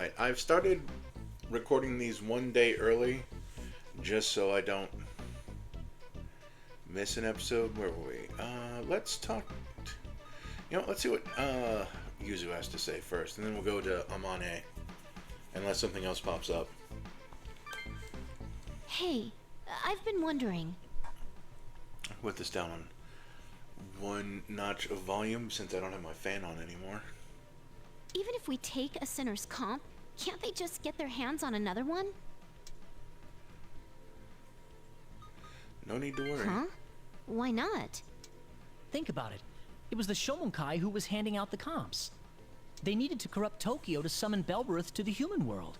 Alright, I've started recording these one day early just so I don't miss an episode. Where were we? Let's talk. Let's see what Yuzu has to say first, and then we'll go to Amane, unless something else pops up. Hey, I've been wondering. I'll put this down on one notch of volume since I don't have my fan on anymore. Even if we take a sinner's comp, can't they just get their hands on another one? No need to worry. Huh? Why not? Think about it. It was the Shomonkai who was handing out the comps. They needed to corrupt Tokyo to summon Belberith to the human world.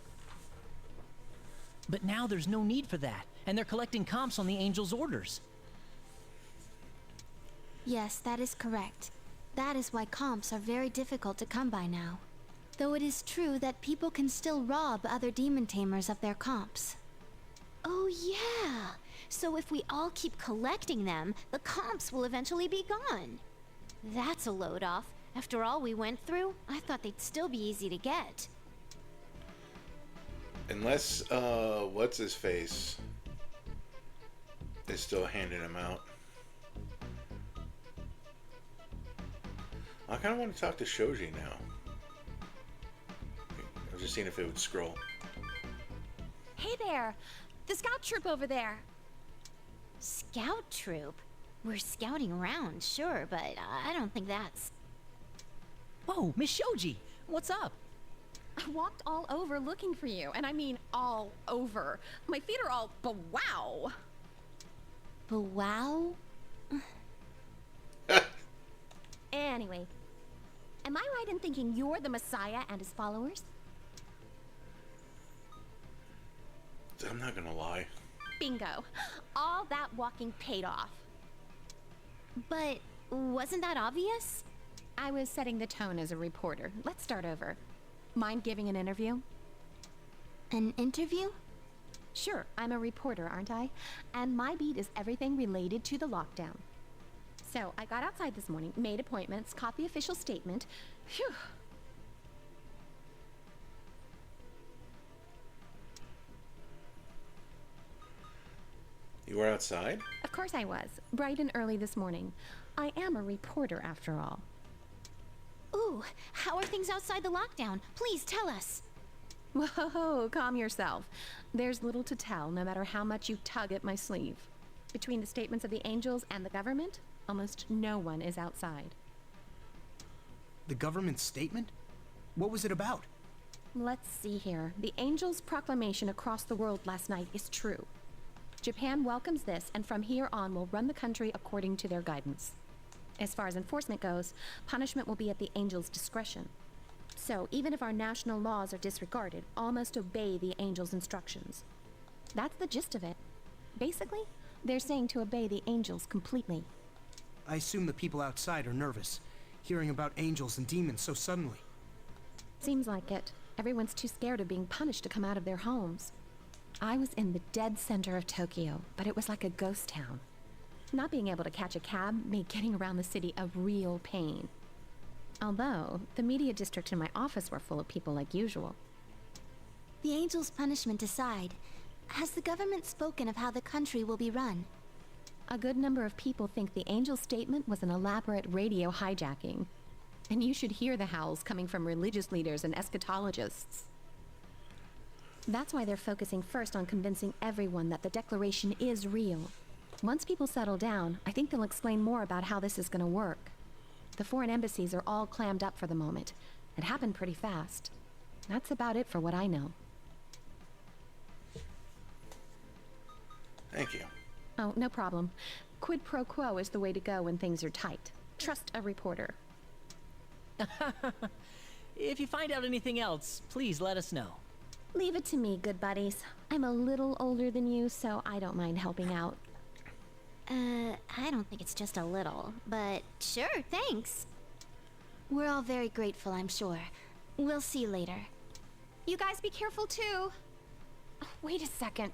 But now there's no need for that, and they're collecting comps on the Angel's orders. Yes, that is correct. That is why comps are very difficult to come by now. Though it is true that people can still rob other demon tamers of their comps. Oh yeah! So if we all keep collecting them, the comps will eventually be gone. That's a load off. After all we went through, I thought they'd still be easy to get. Unless, what's his face is still handing them out. I kind of want to talk to Shoji now. I was just seeing if it would scroll. Hey there! The scout troop over there! Scout troop? We're scouting around, sure, but I don't think that's... Whoa, Miss Shoji, what's up? I walked all over looking for you, and I mean all over. My feet are all wow. But wow? Anyway, am I right in thinking you're the Messiah and his followers? I'm not gonna lie. Bingo. All that walking paid off. But wasn't that obvious? I was setting the tone as a reporter. Let's start over. Mind giving an interview? An interview? Sure, I'm a reporter, aren't I? And my beat is everything related to the lockdown. So I got outside this morning, made appointments, caught the official statement. Phew. You were outside? Of course I was, bright and early this morning. I am a reporter after all. Ooh, how are things outside the lockdown? Please tell us. Whoa, calm yourself. There's little to tell, no matter how much you tug at my sleeve. Between the statements of the angels and the government, almost no one is outside. The government statement? What was it about? Let's see here. The angels' proclamation across the world last night is true. Japan welcomes this, and from here on will run the country according to their guidance. As far as enforcement goes, punishment will be at the angels' discretion. So, even if our national laws are disregarded, all must obey the angels' instructions. That's the gist of it. Basically, they're saying to obey the angels completely. I assume the people outside are nervous, hearing about angels and demons so suddenly. Seems like it. Everyone's too scared of being punished to come out of their homes. I was in the dead center of Tokyo, but it was like a ghost town. Not being able to catch a cab made getting around the city a real pain. Although, the media district and my office were full of people like usual. The angel's punishment aside, has the government spoken of how the country will be run? A good number of people think the angel's statement was an elaborate radio hijacking. And you should hear the howls coming from religious leaders and eschatologists. That's why they're focusing first on convincing everyone that the declaration is real. Once people settle down, I think they'll explain more about how this is going to work. The foreign embassies are all clammed up for the moment. It happened pretty fast. That's about it for what I know. Thank you. Oh, no problem. Quid pro quo is the way to go when things are tight. Trust a reporter. If you find out anything else, please let us know. Leave it to me, good buddies. I'm a little older than you, so I don't mind helping out. I don't think it's just a little, but sure, thanks. We're all very grateful, I'm sure. We'll see you later. You guys be careful too. Oh, wait a second.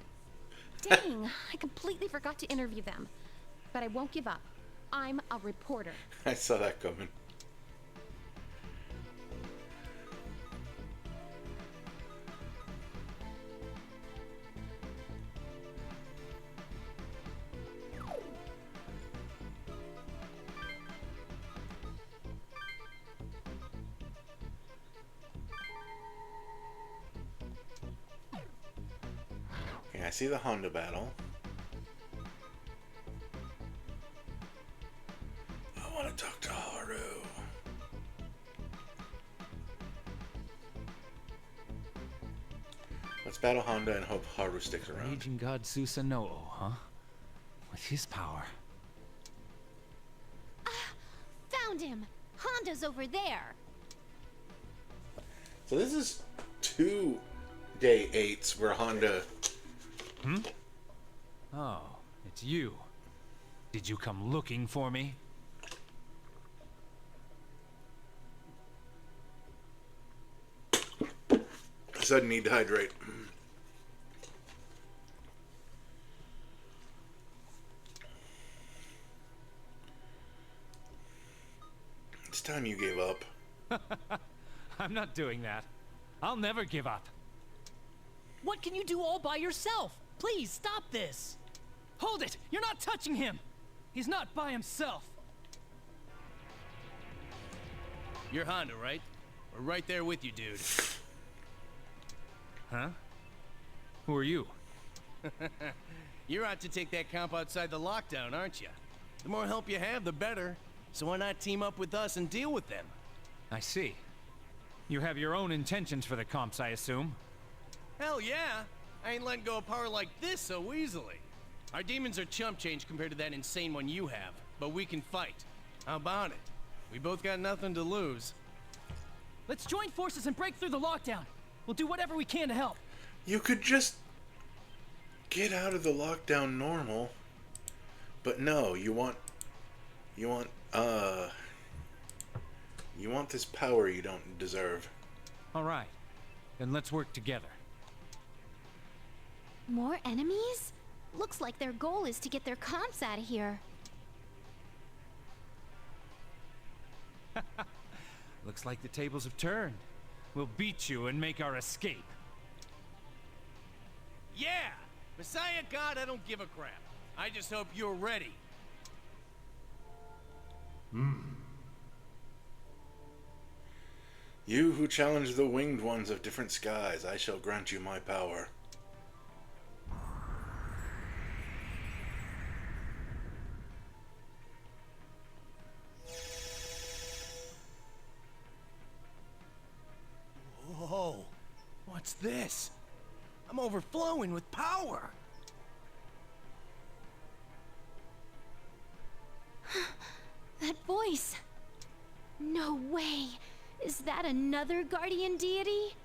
Dang, I completely forgot to interview them. But I won't give up. I'm a reporter. I saw that coming. I see the Honda battle. I want to talk to Haru. Let's battle Honda and hope Haru sticks around. Raging God Susanoo, huh? With his power. Found him! Honda's over there! So this is 2 day 8s where Honda... Oh, it's you. Did you come looking for me? Sudden need to hydrate. It's time you gave up. I'm not doing that. I'll never give up. What can you do all by yourself? Please, stop this! Hold it! You're not touching him! He's not by himself. You're Honda, right? We're right there with you, dude. Huh? Who are you? You're out to take that comp outside the lockdown, aren't you? The more help you have, the better. So why not team up with us and deal with them? I see. You have your own intentions for the comps, I assume? Hell yeah! I ain't letting go of power like this so easily. Our demons are chump change compared to that insane one you have, but we can fight. How about it? We both got nothing to lose. Let's join forces and break through the lockdown. We'll do whatever we can to help. You could just get out of the lockdown normal. But no, you want this power you don't deserve. All right. Then let's work together. More enemies? Looks like their goal is to get their comps out of here. Looks like the tables have turned. We'll beat you and make our escape. Yeah! Messiah God, I don't give a crap. I just hope you're ready. You who challenge the winged ones of different skies, I shall grant you my power. Whoa! What's this? I'm overflowing with power! That voice! No way! Is that another guardian deity?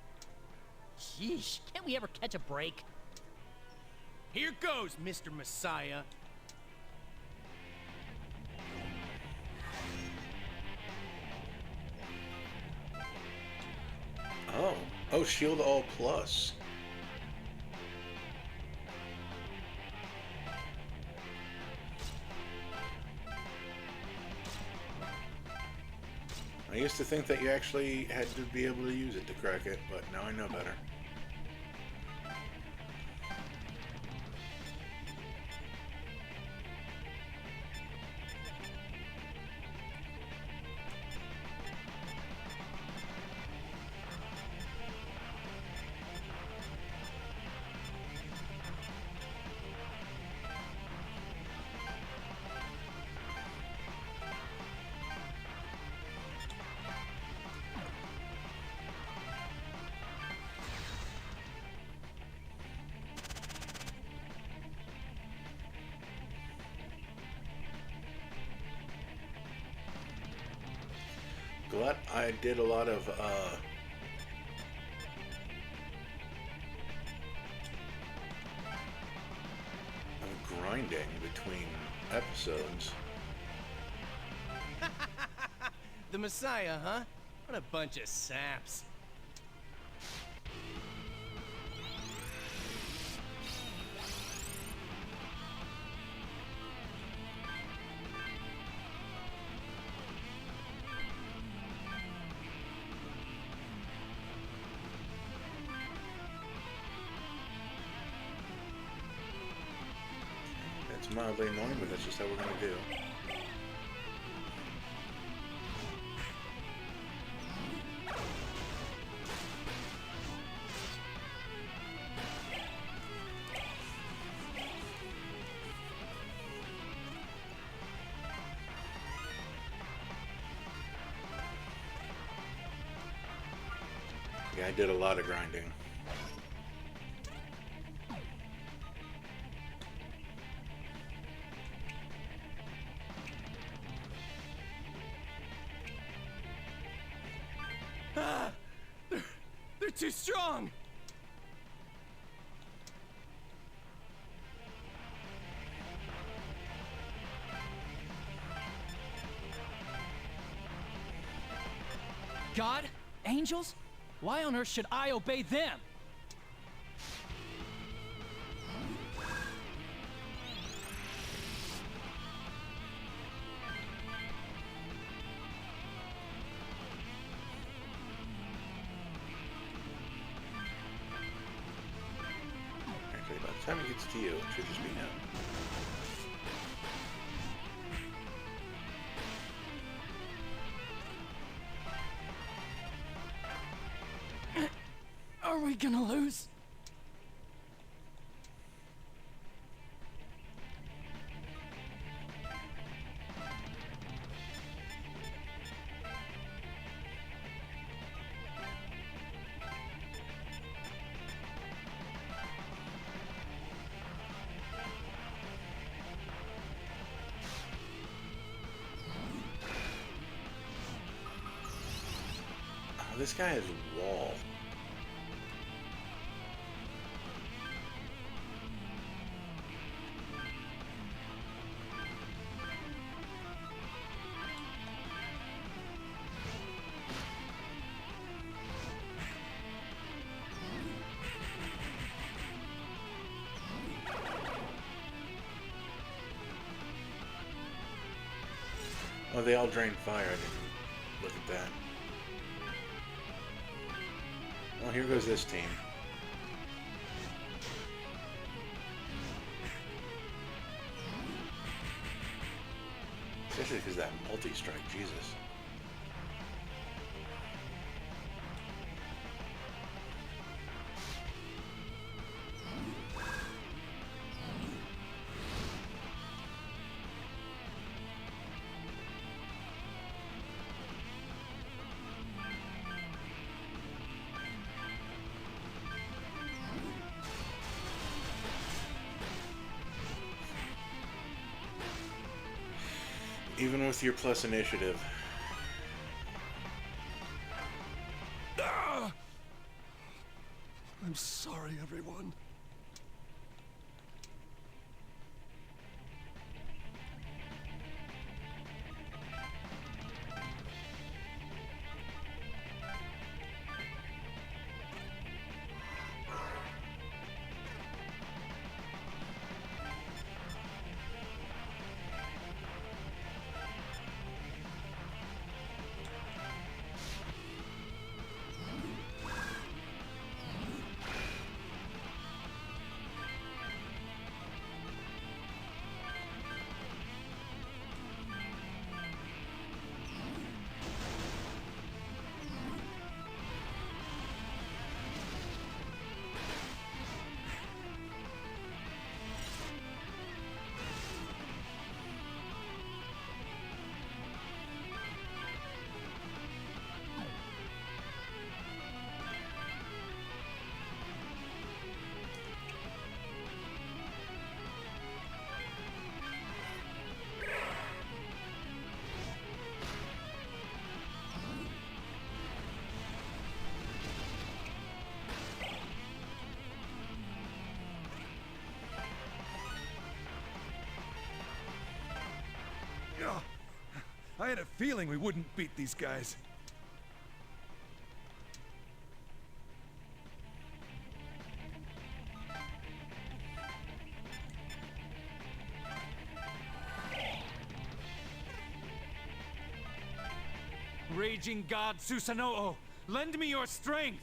Sheesh, can't we ever catch a break? Here goes, Mr. Messiah. Oh, shield all plus. I used to think that you actually had to be able to use it to crack it, but now I know better. Glad I did a lot of grinding between episodes. The Messiah, huh? What a bunch of saps. It's mildly annoying, but that's just how we're gonna do. Yeah, I did a lot of grinding. Ah! They're too strong! God? Angels? Why on earth should I obey them? Actually, by the time it gets to you, it should just be now. Are we gonna lose? Oh, this guy has wall. Oh, they all drain fire. I didn't look at that. Well, here goes this team. Especially because that multi-strike, Jesus. Even with your plus initiative. I'm sorry, everyone. I had a feeling we wouldn't beat these guys. Raging God Susanoo, lend me your strength!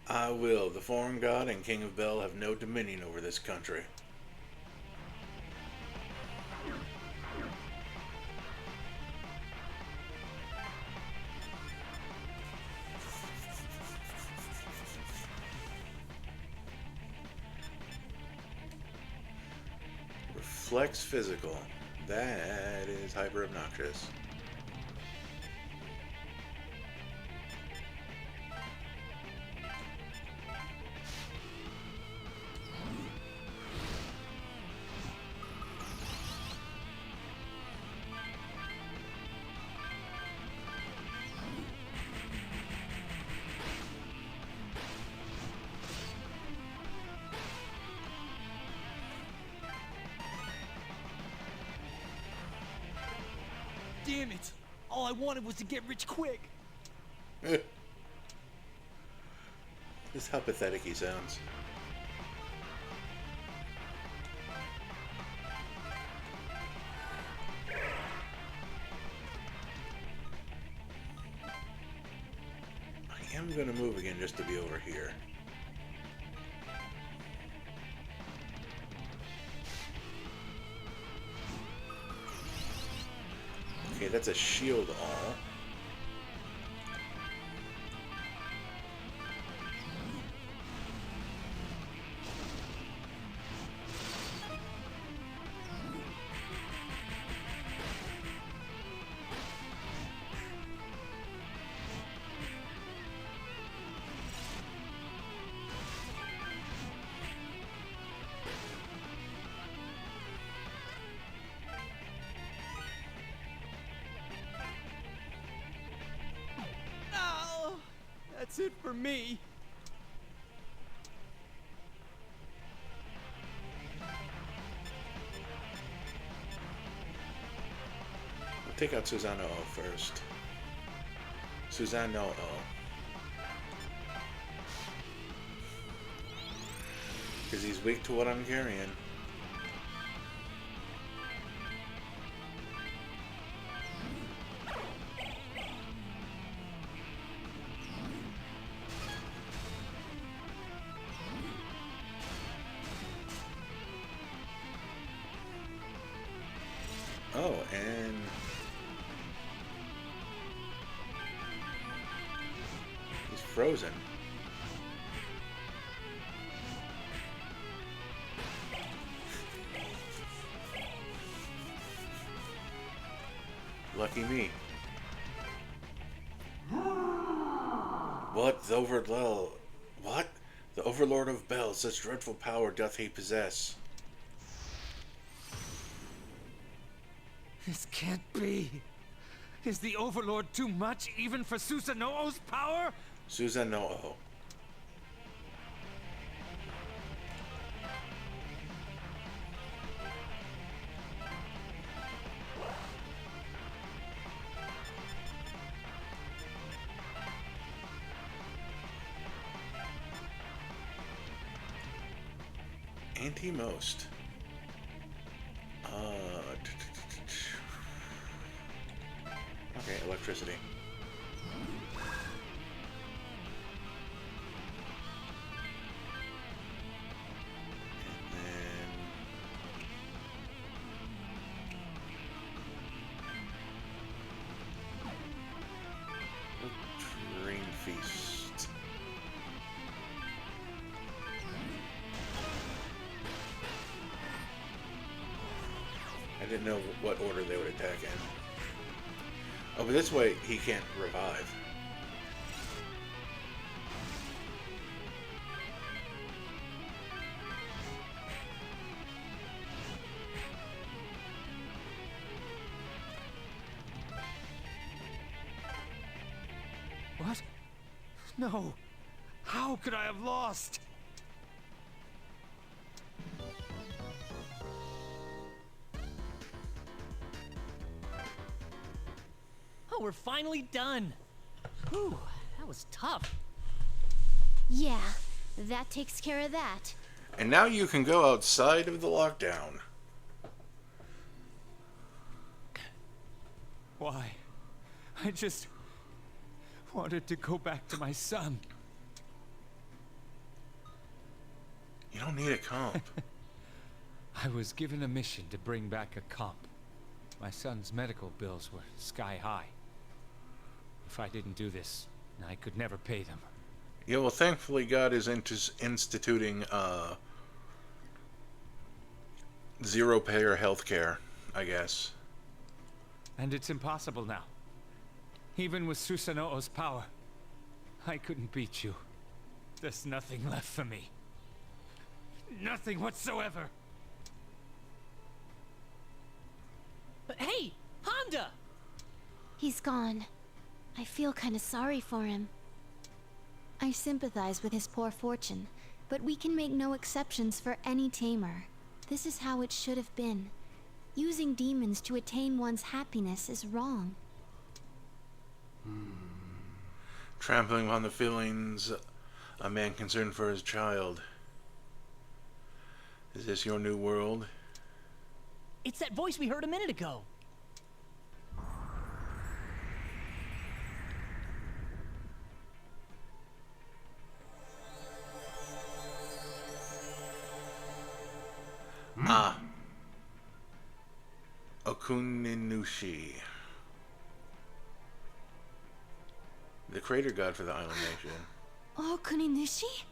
I will. The foreign god and King of Bel have no dominion over this country. Reflex physical. That is hyper obnoxious. damn it! All I wanted was to get rich quick. This is how pathetic he sounds. I am going to move again just to be over here. Okay, that's a shield all. Oh, that's it for me. We'll take out Susano first. Susano. Because he's weak to what I'm carrying. Oh, and he's frozen. Lucky me. What? What? The Overlord of Bel, such dreadful power doth he possess. This can't be. Is the Overlord too much even for Susanoo's power? Susanoo. Anti-most. Okay, electricity. And then Dream Feast. I didn't know what order they would attack in. Oh, but this way he can't revive. What? No. How could I have lost? Oh, we're finally done. Whew, that was tough. Yeah, that takes care of that. And now you can go outside of the lockdown. Why? I just wanted to go back to my son. You don't need a comp. I was given a mission to bring back a comp. My son's medical bills were sky high. If I didn't do this, I could never pay them. Yeah, well, thankfully God is instituting zero-payer healthcare, I guess. And it's impossible now. Even with Susanoo's power, I couldn't beat you. There's nothing left for me. Nothing whatsoever. But hey, Honda! He's gone. I feel kinda sorry for him. I sympathize with his poor fortune, but we can make no exceptions for any tamer. This is how it should have been. Using demons to attain one's happiness is wrong. Trampling on the feelings a man concerned for his child. Is this your new world? It's that voice we heard a minute ago. Ah. Okuninushi. The creator god for the island nation. Okuninushi?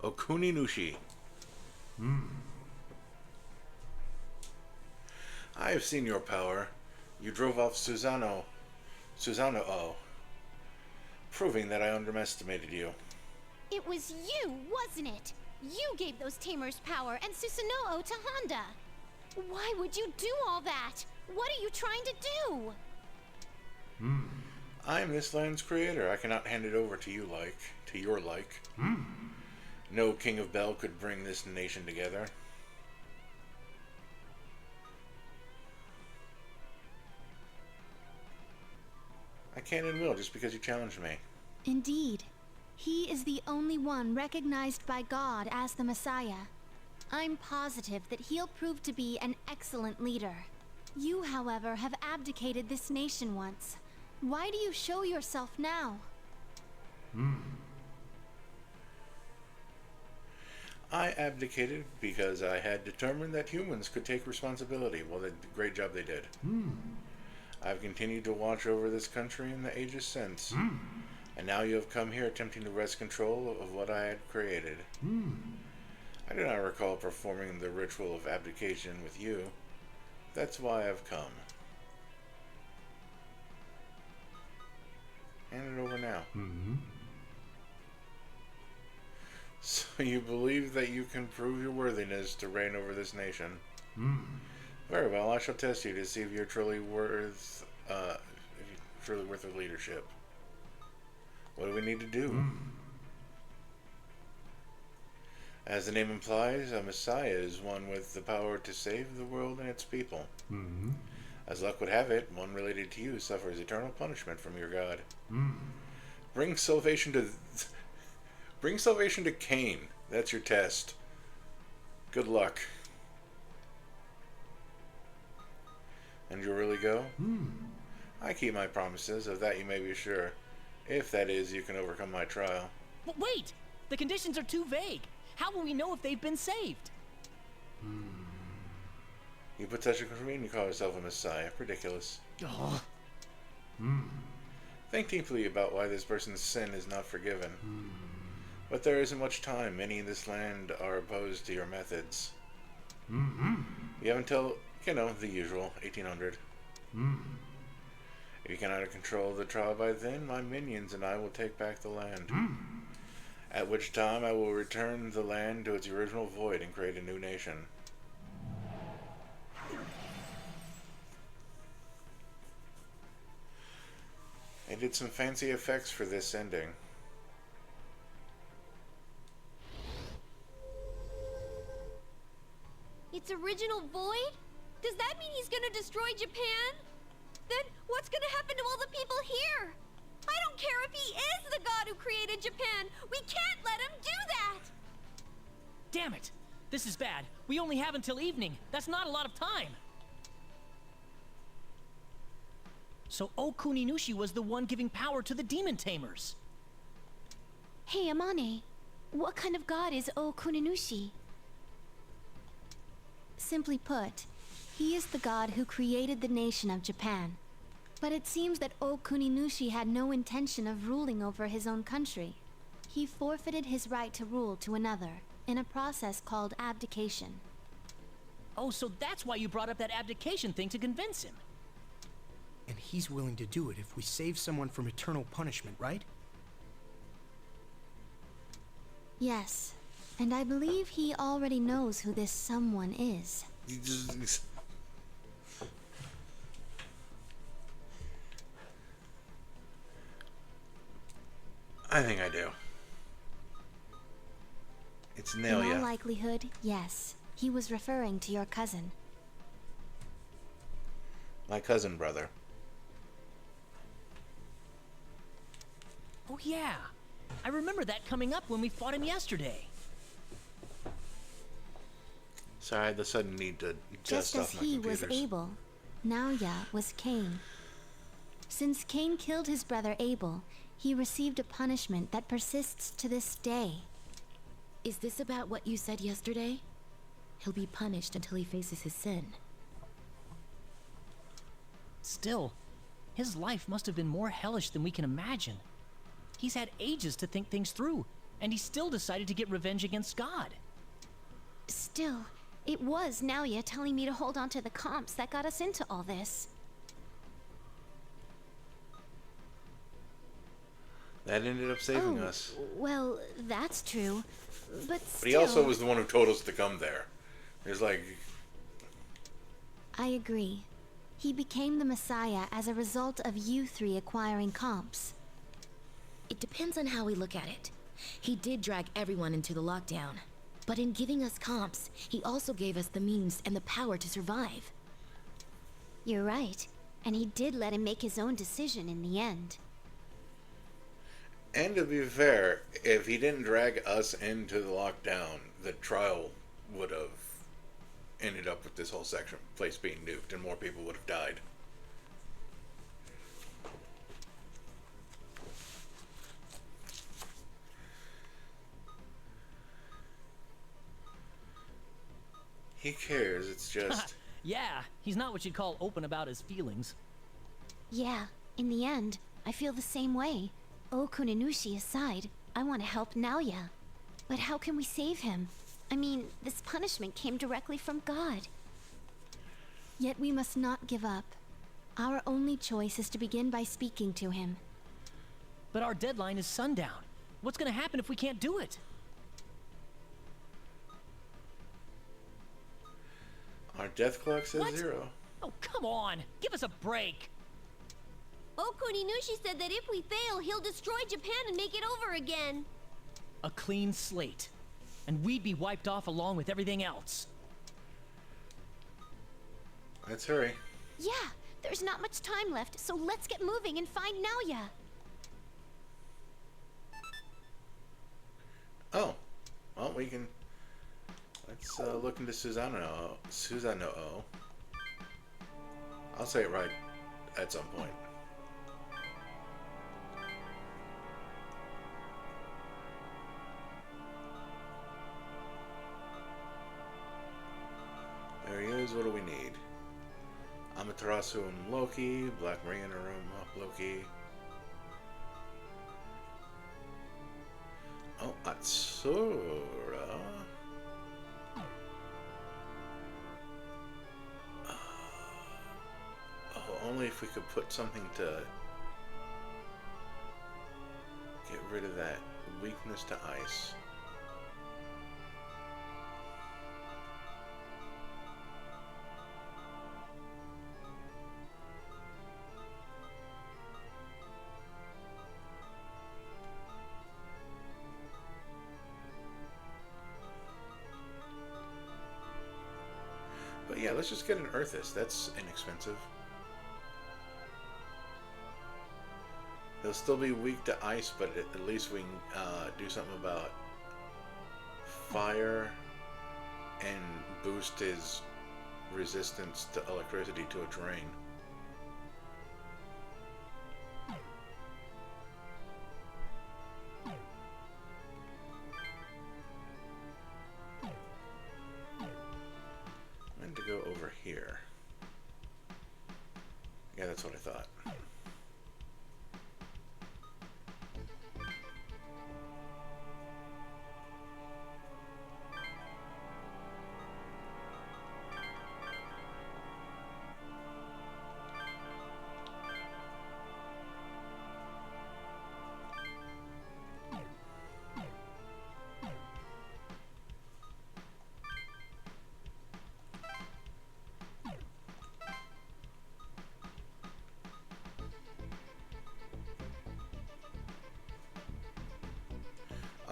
Okuninushi. I have seen your power. You drove off Susano, proving that I underestimated you. It was you, wasn't it? You gave those tamers power and Susanoo to Honda. Why would you do all that? What are you trying to do? I am this land's creator. I cannot hand it over to your like. No king of Bel could bring this nation together. I can and will just because you challenged me. Indeed. He is the only one recognized by God as the Messiah. I'm positive that he'll prove to be an excellent leader. You, however, have abdicated this nation once. Why do you show yourself now? I abdicated because I had determined that humans could take responsibility. Well, the great job they did. I've continued to watch over this country in the ages since. And now you have come here attempting to wrest control of what I had created. I do not recall performing the ritual of abdication with you. That's why I've come. Hand it over now. So you believe that you can prove your worthiness to reign over this nation? Very well, I shall test you to see if you're truly worth of leadership. What do we need to do? As the name implies, a Messiah is one with the power to save the world and its people. As luck would have it, one related to you suffers eternal punishment from your God. Bring salvation to Cain. That's your test. Good luck. And you'll really go? I keep my promises, of that you may be sure. If that is, you can overcome my trial. But wait! The conditions are too vague. How will we know if they've been saved? You put such a me and you call yourself a Messiah. Ridiculous. Think deeply about why this person's sin is not forgiven. But there isn't much time. Many in this land are opposed to your methods. You have until, the usual, 1800. If you cannot control the trial by then, my minions and I will take back the land. At which time I will return the land to its original void and create a new nation. I did some fancy effects for this ending. Its original void? Does that mean he's gonna destroy Japan? Then what's gonna happen to all the people here? I don't care if he is the god who created Japan. We can't let him do that. Damn it! This is bad. We only have until evening. That's not a lot of time. So Okuninushi was the one giving power to the demon tamers. Hey, Amane. What kind of god is Okuninushi? Simply put, he is the god who created the nation of Japan. But it seems that Okuninushi had no intention of ruling over his own country. He forfeited his right to rule to another, in a process called abdication. Oh, so that's why you brought up that abdication thing to convince him. And he's willing to do it if we save someone from eternal punishment, right? Yes, and I believe he already knows who this someone is. I think I do. It's In Nelia. all likelihood, yes. He was referring to your cousin. My cousin brother. Oh yeah, I remember that coming up when we fought him yesterday. So I had the sudden need to Just dust as off my he was computers. Abel, Nauya was Cain. Since Cain killed his brother Abel, he received a punishment that persists to this day. Is this about what you said yesterday? He'll be punished until he faces his sin. Still, his life must have been more hellish than we can imagine. He's had ages to think things through, and he still decided to get revenge against God. Still, it was Nauya telling me to hold on to the comps that got us into all this. That ended up saving us. Well, that's true. But still... But he also was the one who told us to come there. It's like... I agree. He became the Messiah as a result of you three acquiring comps. It depends on how we look at it. He did drag everyone into the lockdown. But in giving us comps, he also gave us the means and the power to survive. You're right. And he did let him make his own decision in the end. And to be fair, if he didn't drag us into the lockdown, the trial would have ended up with this whole place being nuked, and more people would have died. He cares, it's just... Yeah, he's not what you'd call open about his feelings. Yeah, in the end, I feel the same way. Oh, Kuninushi aside, I want to help Nauya. But how can we save him? I mean, this punishment came directly from God. Yet we must not give up. Our only choice is to begin by speaking to him. But our deadline is sundown. What's gonna happen if we can't do it? Our death clock says What? 0. Oh, come on! Give us a break! Oh, Kuninushi said that if we fail, he'll destroy Japan and make it over again. A clean slate. And we'd be wiped off along with everything else. Let's hurry. Yeah, there's not much time left, so let's get moving and find Nauya. Oh. Well, we can... Let's look into Susanoo. I'll say it right at some point. There he is. What do we need? Amaterasu and Loki. Black Maria and Aruma, Loki. Oh, Atsura. Oh, only if we could put something to get rid of that weakness to ice. But yeah, let's just get an Earthist. That's inexpensive. He'll still be weak to ice, but at least we can do something about fire and boost his resistance to electricity to a drain. And to go over here. Yeah, that's what I thought.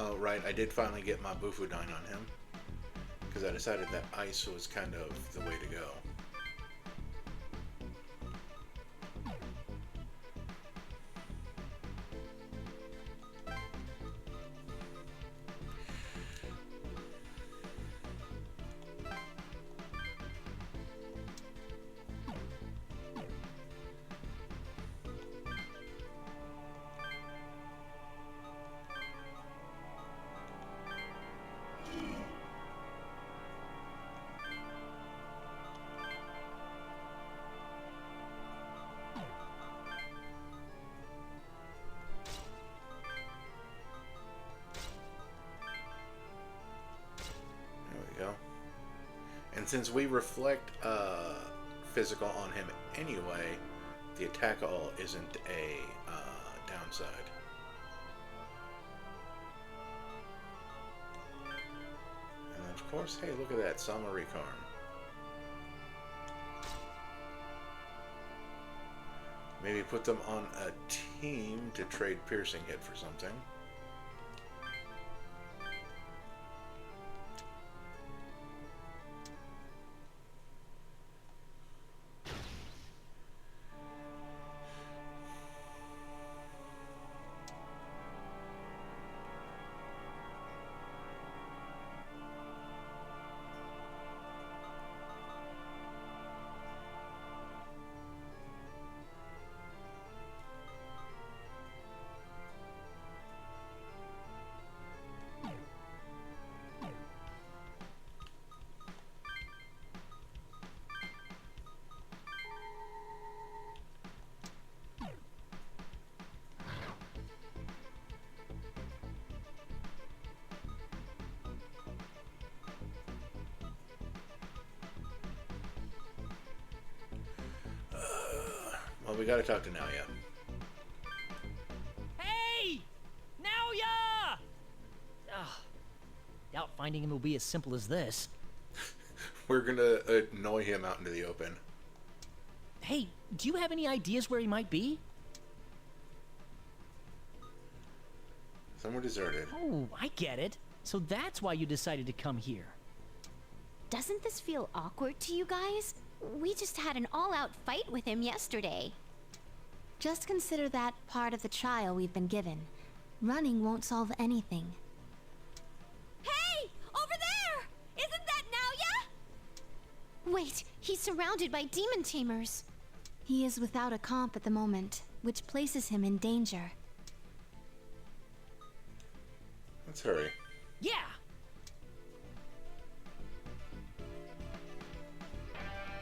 Oh, right, I did finally get my Bufudine on him. Because I decided that ice was kind of the way to go. since we reflect physical on him anyway, the attack all isn't a downside. And then, of course, hey, look at that, Summary Karm. Maybe put them on a team to trade Piercing Hit for something. Well, we gotta talk to Naoya. Hey! Naoya! Doubt finding him will be as simple as this. We're gonna annoy him out into the open. Hey, do you have any ideas where he might be? Somewhere deserted. Oh, I get it. So that's why you decided to come here. Doesn't this feel awkward to you guys? We just had an all-out fight with him yesterday. Just consider that part of the trial we've been given. Running won't solve anything. Hey! Over there! Isn't that Naoya? Wait, he's surrounded by demon tamers. He is without a comp at the moment, which places him in danger. Let's hurry. Yeah!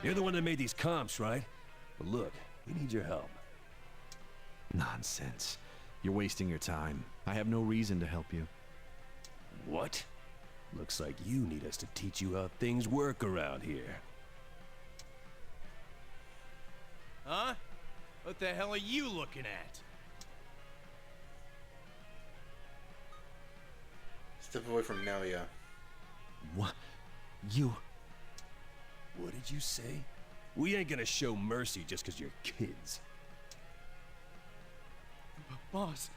You're the one that made these comps, right? Well, look, we need your help. Nonsense. You're wasting your time. I have no reason to help you. What? Looks like you need us to teach you how things work around here. Huh? What the hell are you looking at? Step away from Naoya. What? You... What did you say? We ain't gonna show mercy just because you're kids. Boss,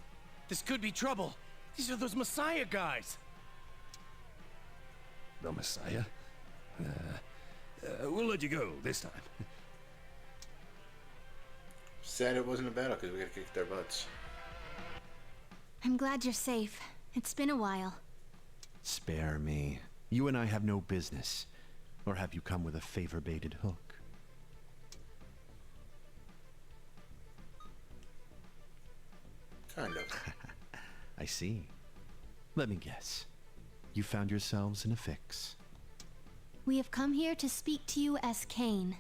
this could be trouble. These are those Messiah guys. The Messiah? We'll let you go this time. Sad it wasn't a battle because we gotta kick their butts. I'm glad you're safe. It's been a while. Spare me. You and I have no business. Or have you come with a favor-baited hook? Kind of. I see. Let me guess. You found yourselves in a fix. We have come here to speak to you as Cain.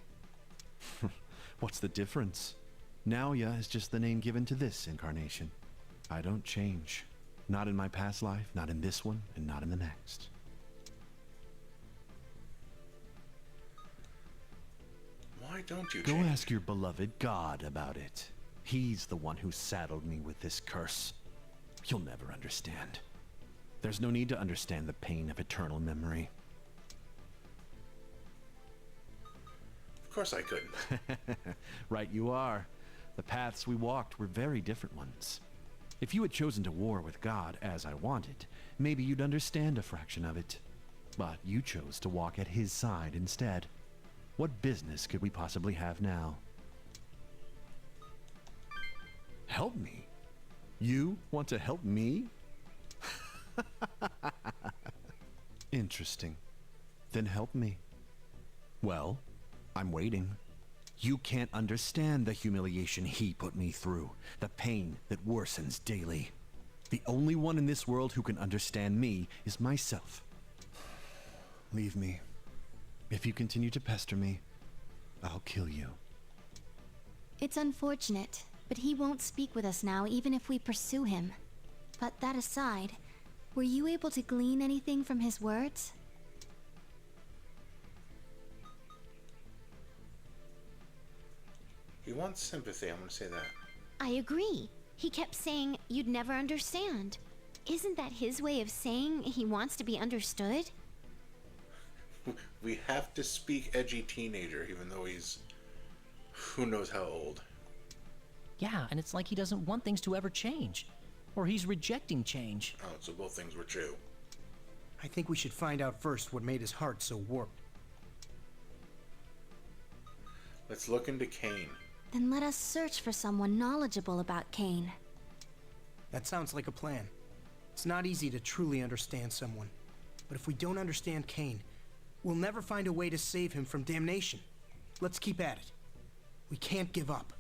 What's the difference? Naoya is just the name given to this incarnation. I don't change. Not in my past life, not in this one, and not in the next. Why don't you Go change? ask your beloved God about it. He's the one who saddled me with this curse. You'll never understand. There's no need to understand the pain of eternal memory. Of course I couldn't. Right you are. The paths we walked were very different ones. If you had chosen to war with God as I wanted, maybe you'd understand a fraction of it. But you chose to walk at his side instead. What business could we possibly have now? Help me? You want to help me? Interesting. Then help me. Well, I'm waiting. You can't understand the humiliation he put me through, the pain that worsens daily. The only one in this world who can understand me is myself. Leave me. If you continue to pester me, I'll kill you. It's unfortunate, but he won't speak with us now even if we pursue him. But that aside, were you able to glean anything from his words? He wants sympathy, I'm gonna say that. I agree. He kept saying you'd never understand. Isn't that his way of saying he wants to be understood? We have to speak edgy teenager, even though he's who knows how old. Yeah, and it's like he doesn't want things to ever change. Or he's rejecting change. Oh, so both things were true. I think we should find out first what made his heart so warped. Let's look into Cain. Then let us search for someone knowledgeable about Cain. That sounds like a plan. It's not easy to truly understand someone. But if we don't understand Cain, we'll never find a way to save him from damnation. Let's keep at it. We can't give up.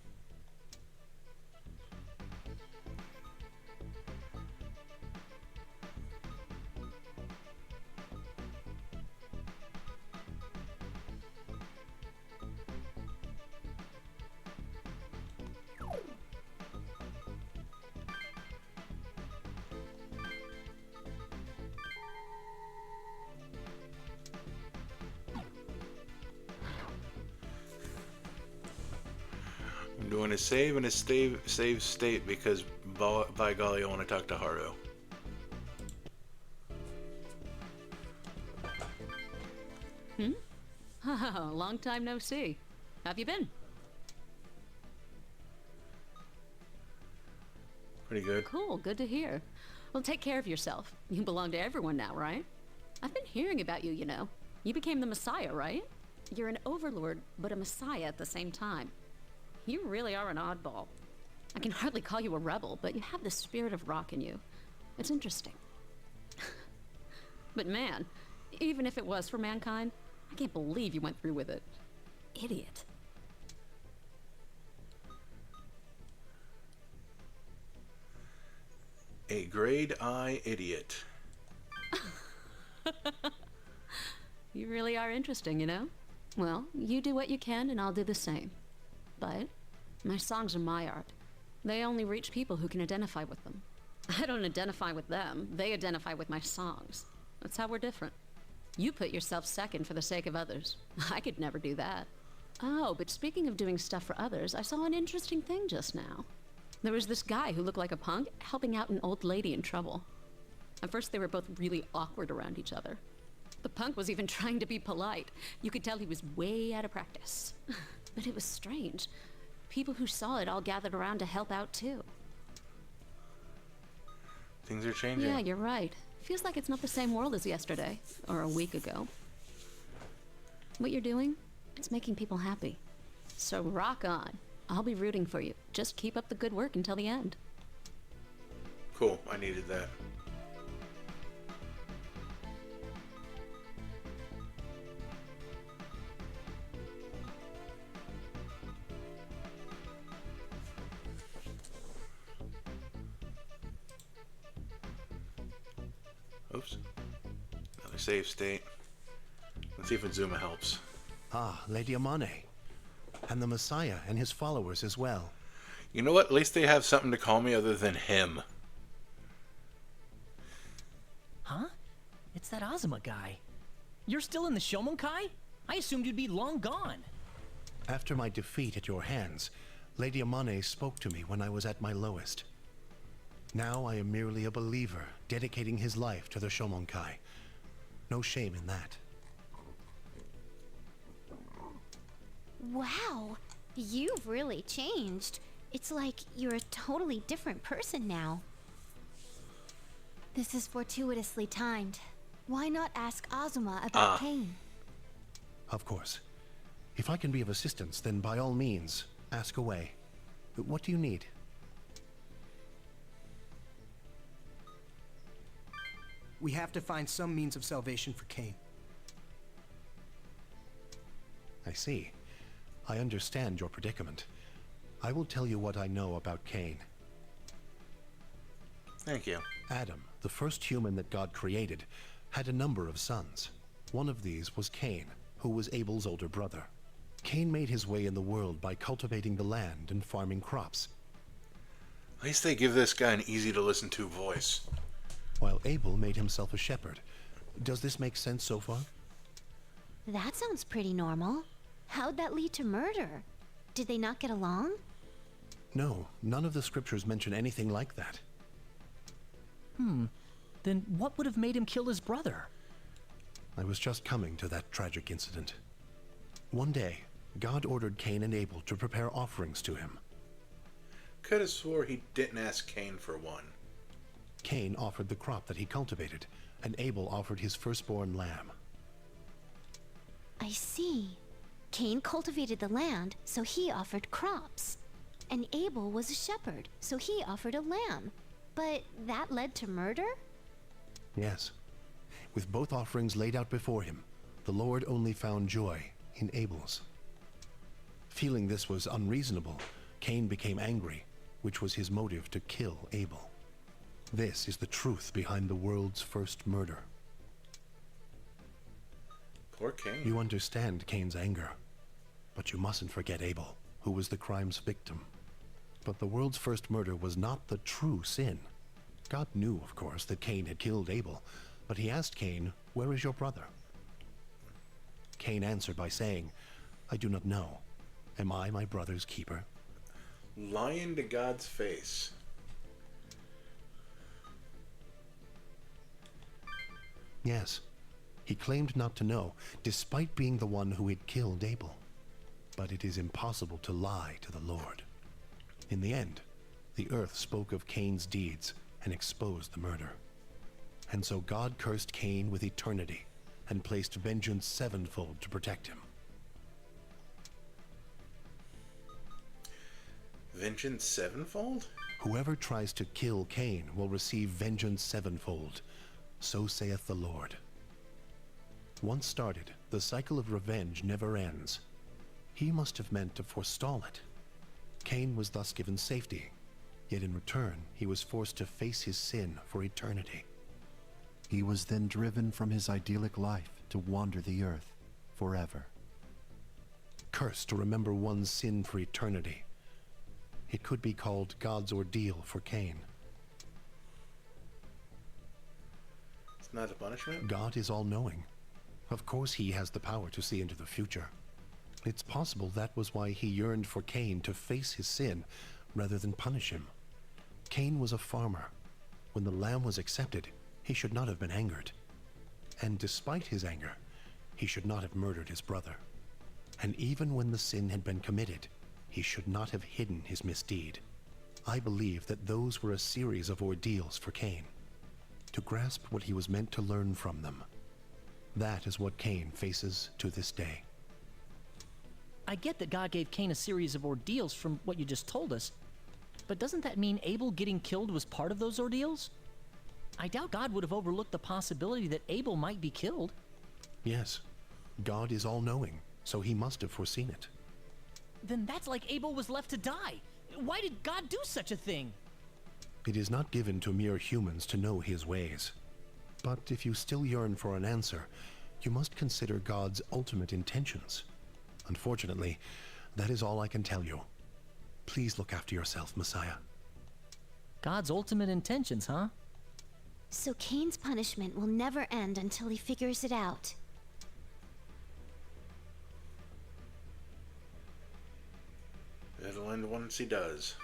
I'm doing a save and a save state because by golly I want to talk to Haru. Long time no see. How have you been? Pretty good. Cool, good to hear. Well, take care of yourself. You belong to everyone now, right? I've been hearing about you, you know. You became the Messiah, right? You're an overlord, but a Messiah at the same time. You really are an oddball. I can hardly call you a rebel, but you have the spirit of rock in you. It's interesting. But man, even if it was for mankind, I can't believe you went through with it. Idiot. A grade I idiot. You really are interesting, you know? Well, you do what you can and I'll do the same. But my songs are my art. They only reach people who can identify with them. I don't identify with them. They identify with my songs. That's how we're different. You put yourself second for the sake of others. I could never do that. Oh, but speaking of doing stuff for others, I saw an interesting thing just now. There was this guy who looked like a punk helping out an old lady in trouble. At first they were both really awkward around each other. The punk was even trying to be polite. You could tell he was way out of practice. But it was strange. People who saw it all gathered around to help out too. Things are changing. Yeah, you're right. Feels like it's not the same world as yesterday, or a week ago. What you're doing, it's making people happy. So rock on. I'll be rooting for you. Just keep up the good work until the end. Cool, I needed that. Oops. Another save state. Let's see if Inzuma helps. Ah, Lady Amane. And the Messiah and his followers as well. You know what? At least they have something to call me other than him. Huh? It's that Azuma guy. You're still in the Shomonkai? I assumed you'd be long gone. After my defeat at your hands, Lady Amane spoke to me when I was at my lowest. Now I am merely a believer, dedicating his life to the Shomonkai. No shame in that. Wow, you've really changed. It's like you're a totally different person now. This is fortuitously timed. Why not ask Azuma about Cain? Of course. If I can be of assistance, then by all means, ask away. What do you need? We have to find some means of salvation for Cain. I see. I understand your predicament. I will tell you what I know about Cain. Thank you. Adam, the first human that God created, had a number of sons. One of these was Cain, who was Abel's older brother. Cain made his way in the world by cultivating the land and farming crops. At least they give this guy an easy-to-listen-to voice. While Abel made himself a shepherd. Does this make sense so far? That sounds pretty normal. How'd that lead to murder? Did they not get along? No, none of the scriptures mention anything like that. Then what would have made him kill his brother? I was just coming to that tragic incident. One day, God ordered Cain and Abel to prepare offerings to him. Could have swore he didn't ask Cain for one. Cain offered the crop that he cultivated, and Abel offered his firstborn lamb. I see. Cain cultivated the land, so he offered crops. And Abel was a shepherd, so he offered a lamb. But that led to murder? Yes. With both offerings laid out before him, the Lord only found joy in Abel's. Feeling this was unreasonable, Cain became angry, which was his motive to kill Abel. This is the truth behind the world's first murder. Poor Cain. You understand Cain's anger, but you mustn't forget Abel, who was the crime's victim. But the world's first murder was not the true sin. God knew, of course, that Cain had killed Abel, but he asked Cain, "Where is your brother?" Cain answered by saying, "I do not know. Am I my brother's keeper?" Lying to God's face. Yes, he claimed not to know, despite being the one who had killed Abel. But it is impossible to lie to the Lord. In the end, the earth spoke of Cain's deeds and exposed the murder. And so God cursed Cain with eternity and placed vengeance sevenfold to protect him. Vengeance sevenfold? Whoever tries to kill Cain will receive vengeance sevenfold. So saith the Lord. Once started, the cycle of revenge never ends. He must have meant to forestall it. Cain was thus given safety, yet in return he was forced to face his sin for eternity. He was then driven from his idyllic life to wander the earth forever. Cursed to remember one's sin for eternity. It could be called God's ordeal for Cain. It's not a punishment? God is all-knowing. Of course he has the power to see into the future. It's possible that was why he yearned for Cain to face his sin rather than punish him. Cain was a farmer. When the lamb was accepted, he should not have been angered. And despite his anger, he should not have murdered his brother. And even when the sin had been committed, he should not have hidden his misdeed. I believe that those were a series of ordeals for Cain, to grasp what he was meant to learn from them. That is what Cain faces to this day. I get that God gave Cain a series of ordeals from what you just told us, but doesn't that mean Abel getting killed was part of those ordeals? I doubt God would have overlooked the possibility that Abel might be killed. Yes, God is all-knowing, so he must have foreseen it. Then that's like Abel was left to die. Why did God do such a thing? It is not given to mere humans to know his ways. But if you still yearn for an answer, you must consider God's ultimate intentions. Unfortunately, that is all I can tell you. Please look after yourself, Messiah. God's ultimate intentions, huh? So Cain's punishment will never end until he figures it out. It'll end once he does.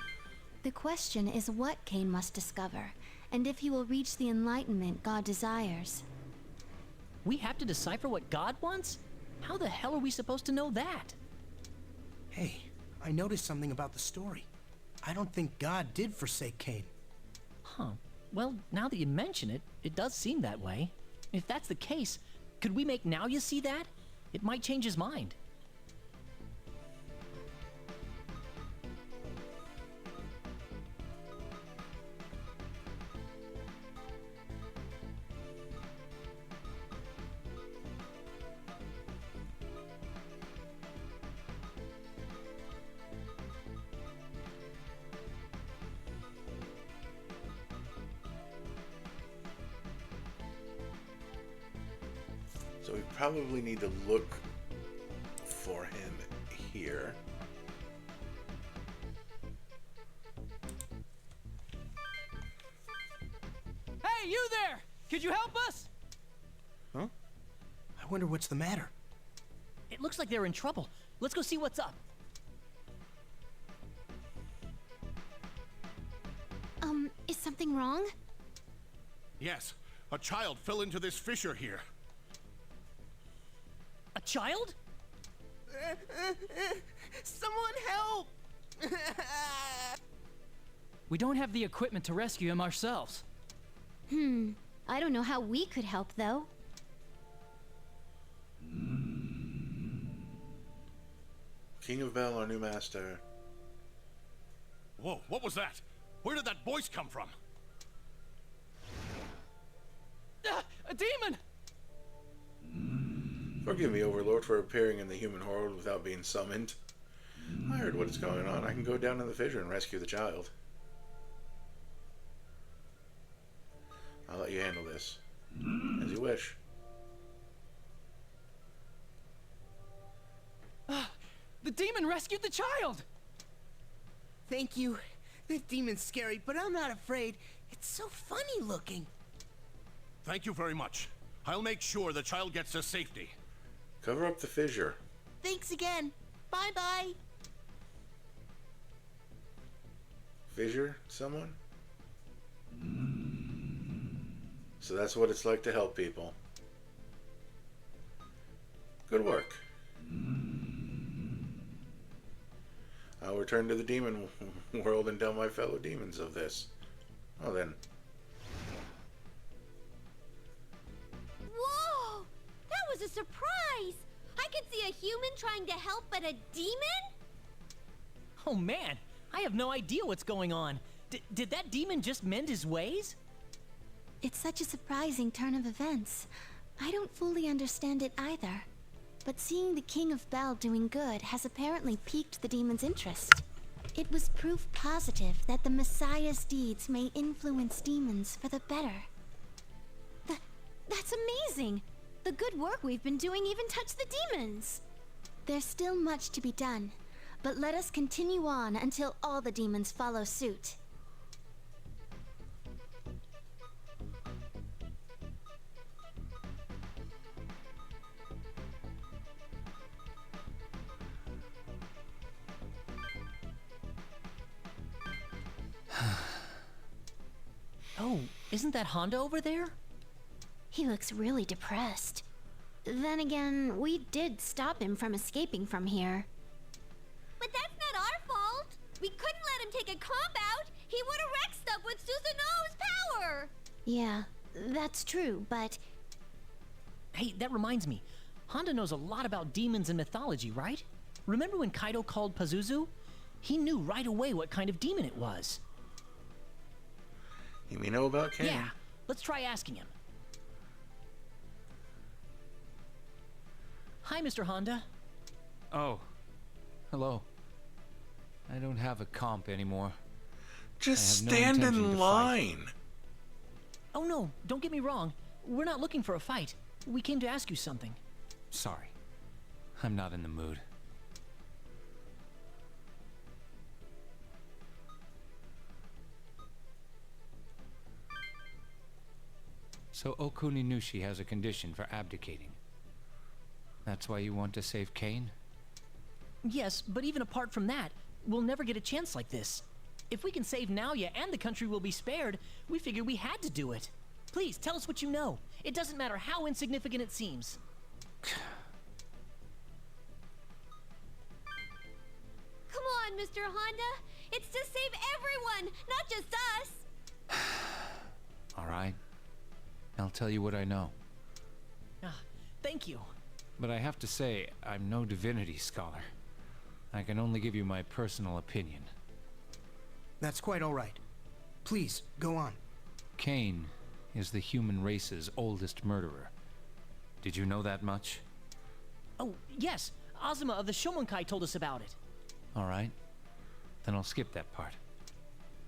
The question is what Cain must discover, and if he will reach the enlightenment God desires. We have to decipher what God wants? How the hell are we supposed to know that? Hey, I noticed something about the story. I don't think God did forsake Cain. Huh. Well, now that you mention it, it does seem that way. If that's the case, could we make Now You see that? It might change his mind. So we probably need to look for him here. Hey, you there! Could you help us? Huh? I wonder what's the matter. It looks like they're in trouble. Let's go see what's up. wrong? Yes, a child fell into this fissure here. A child? Someone help! We don't have the equipment to rescue him ourselves. I don't know how we could help, though. King of Bel, our new master. Whoa, what was that? Where did that voice come from? A demon! Forgive me, Overlord, for appearing in the human world without being summoned. I heard what is going on. I can go down in the fissure and rescue the child. I'll let you handle this. As you wish. The demon rescued the child! Thank you. That demon's scary, but I'm not afraid. It's so funny looking. Thank you very much. I'll make sure the child gets to safety. Cover up the fissure. Thanks again. Bye-bye. Fissure, someone? So that's what it's like to help people. Good work. I'll return to the demon world and tell my fellow demons of this. Well then. Whoa! That was a surprise! I could see a human trying to help, but a demon? Oh man, I have no idea what's going on. Did that demon just mend his ways? It's such a surprising turn of events. I don't fully understand it either. But seeing the King of Bel doing good has apparently piqued the demon's interest. It was proof positive that the Messiah's deeds may influence demons for the better. That's amazing! The good work we've been doing even touched the demons! There's still much to be done, but let us continue on until all the demons follow suit. Oh, isn't that Honda over there? He looks really depressed. Then again, we did stop him from escaping from here. But that's not our fault! We couldn't let him take a comp out! He would have wrecked stuff with Susanoo's power! Yeah, that's true, but... Hey, that reminds me. Honda knows a lot about demons and mythology, right? Remember when Kaido called Pazuzu? He knew right away what kind of demon it was. You may know about Cain. Yeah, let's try asking him. Hi, Mr. Honda. Oh, hello. I don't have a comp anymore. Just I have no stand intention in to line. fight. Oh no, don't get me wrong. We're not looking for a fight. We came to ask you something. Sorry. I'm not in the mood. So Okuninushi has a condition for abdicating. That's why you want to save Cain? Yes, but even apart from that, we'll never get a chance like this. If we can save Naoya and the country will be spared, we figured we had to do it. Please, tell us what you know. It doesn't matter how insignificant it seems. Come on, Mr. Honda! It's to save everyone, not just us! All right. I'll tell you what I know. Thank you. But I have to say, I'm no divinity scholar. I can only give you my personal opinion. That's quite all right. Please, go on. Cain is the human race's oldest murderer. Did you know that much? Oh, yes. Azuma of the Shomonkai told us about it. All right. Then I'll skip that part.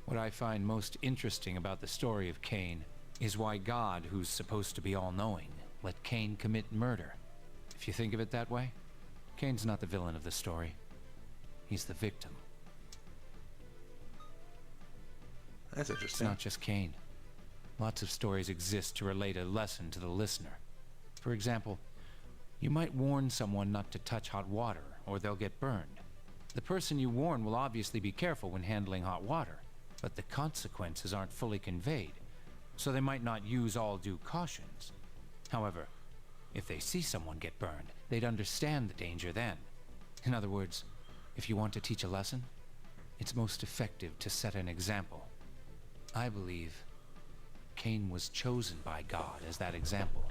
What I find most interesting about the story of Cain is why God, who's supposed to be all-knowing, let Cain commit murder. If you think of it that way, Cain's not the villain of the story. He's the victim. That's It's interesting. not just Cain. Lots of stories exist to relate a lesson to the listener. For example, you might warn someone not to touch hot water, or they'll get burned. The person you warn will obviously be careful when handling hot water, but the consequences aren't fully conveyed, so they might not use all due cautions. However, if they see someone get burned, they'd understand the danger then. In other words, if you want to teach a lesson, it's most effective to set an example. I believe Cain was chosen by God as that example.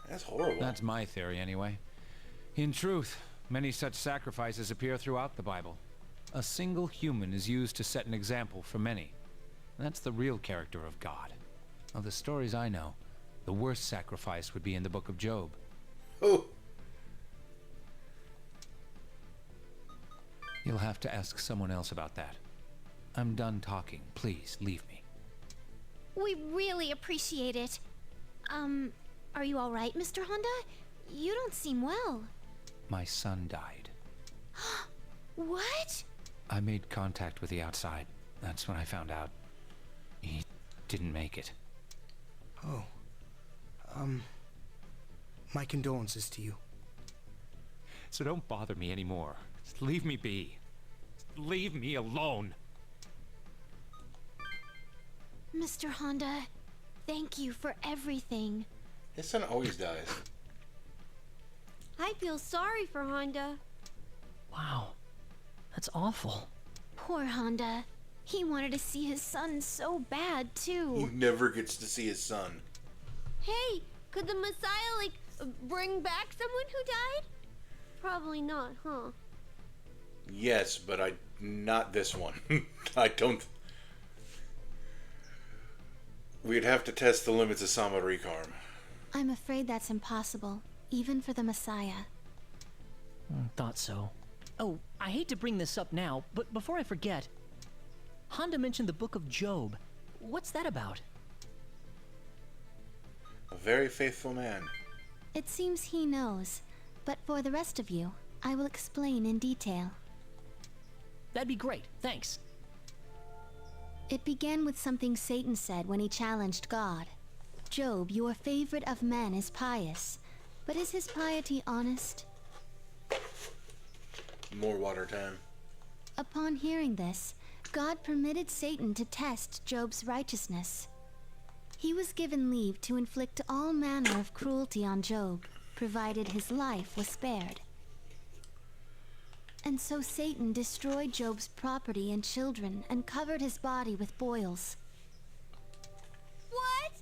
That's horrible. That's my theory, anyway. In truth, many such sacrifices appear throughout the Bible. A single human is used to set an example for many. That's the real character of God. Of the stories I know, the worst sacrifice would be in the book of Job. Oh. You'll have to ask someone else about that. I'm done talking. Please, leave me. We really appreciate it. Are you all right, Mr. Honda? You don't seem well. My son died. What? I made contact with the outside. That's when I found out he didn't make it. Oh. My condolences to you. So don't bother me anymore. Just leave me be. Just leave me alone. Mr. Honda, thank you for everything. His son always dies. I feel sorry for Honda. Wow. That's awful. Poor Honda. He wanted to see his son so bad, too. He never gets to see his son. Hey, could the Messiah, bring back someone who died? Probably not, huh? Yes, but not this one. I don't... We'd have to test the limits of Samarikar. I'm afraid that's impossible, even for the Messiah. Thought so. Oh, I hate to bring this up now, but before I forget, Honda mentioned the book of Job. What's that about? A very faithful man. It seems he knows, but for the rest of you, I will explain in detail. That'd be great, thanks. It began with something Satan said when he challenged God. Job, your favorite of men, is pious, but is his piety honest? More water time. Upon hearing this, God permitted Satan to test Job's righteousness. He was given leave to inflict all manner of cruelty on Job, provided his life was spared. And so Satan destroyed Job's property and children and covered his body with boils. What?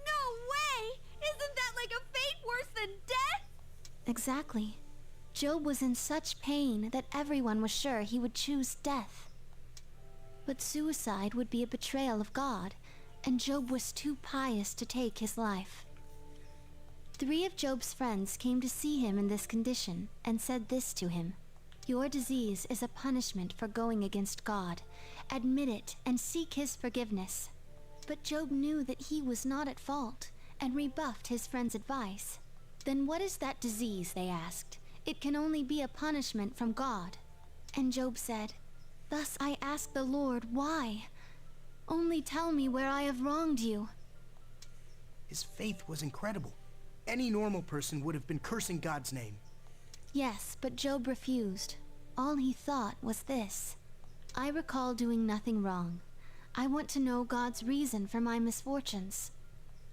No way! Isn't that like a fate worse than death? Exactly. Job was in such pain that everyone was sure he would choose death. But suicide would be a betrayal of God, and Job was too pious to take his life. 3 of Job's friends came to see him in this condition and said this to him: "Your disease is a punishment for going against God. Admit it and seek his forgiveness." But Job knew that he was not at fault and rebuffed his friends' advice. "Then what is that disease?" they asked. "It can only be a punishment from God." And Job said, "Thus I ask the Lord, why? Only tell me where I have wronged you." His faith was incredible. Any normal person would have been cursing God's name. Yes, but Job refused. All he thought was this: "I recall doing nothing wrong. I want to know God's reason for my misfortunes."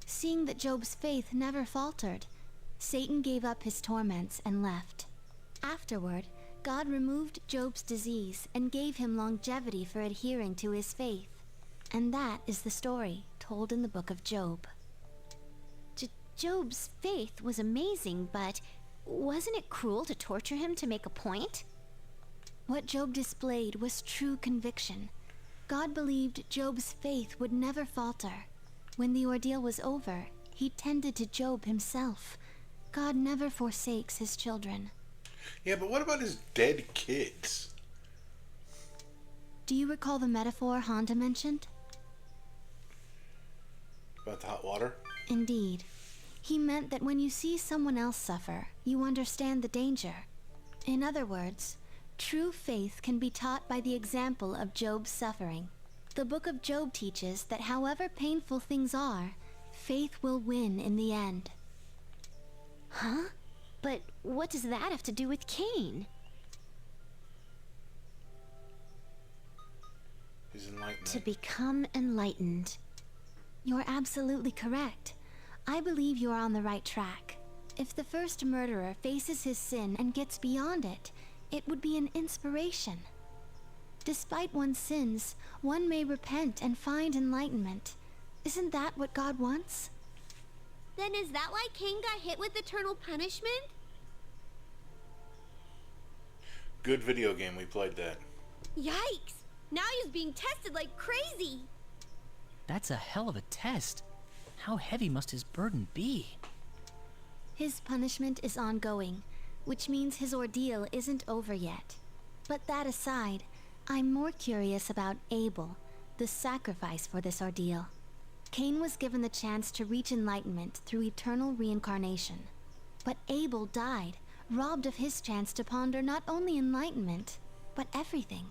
Seeing that Job's faith never faltered, Satan gave up his torments and left. Afterward, God removed Job's disease and gave him longevity for adhering to his faith. And that is the story told in the book of Job. Job's faith was amazing, but wasn't it cruel to torture him to make a point? What Job displayed was true conviction. God believed Job's faith would never falter. When the ordeal was over, he tended to Job himself. God never forsakes his children. Yeah, but what about his dead kids? Do you recall the metaphor Honda mentioned? About the hot water? Indeed. He meant that when you see someone else suffer, you understand the danger. In other words, true faith can be taught by the example of Job's suffering. The book of Job teaches that however painful things are, faith will win in the end. Huh? But what does that have to do with Cain? enlightenment. To become enlightened. You're absolutely correct. I believe you're on the right track. If the first murderer faces his sin and gets beyond it, it would be an inspiration. Despite one's sins, one may repent and find enlightenment. Isn't that what God wants? Then is that why Cain got hit with eternal punishment? Good video game, we played that. Yikes! Now he's being tested like crazy! That's a hell of a test. How heavy must his burden be? His punishment is ongoing, which means his ordeal isn't over yet. But that aside, I'm more curious about Abel, the sacrifice for this ordeal. Cain was given the chance to reach enlightenment through eternal reincarnation. But Abel died, robbed of his chance to ponder not only enlightenment, but everything.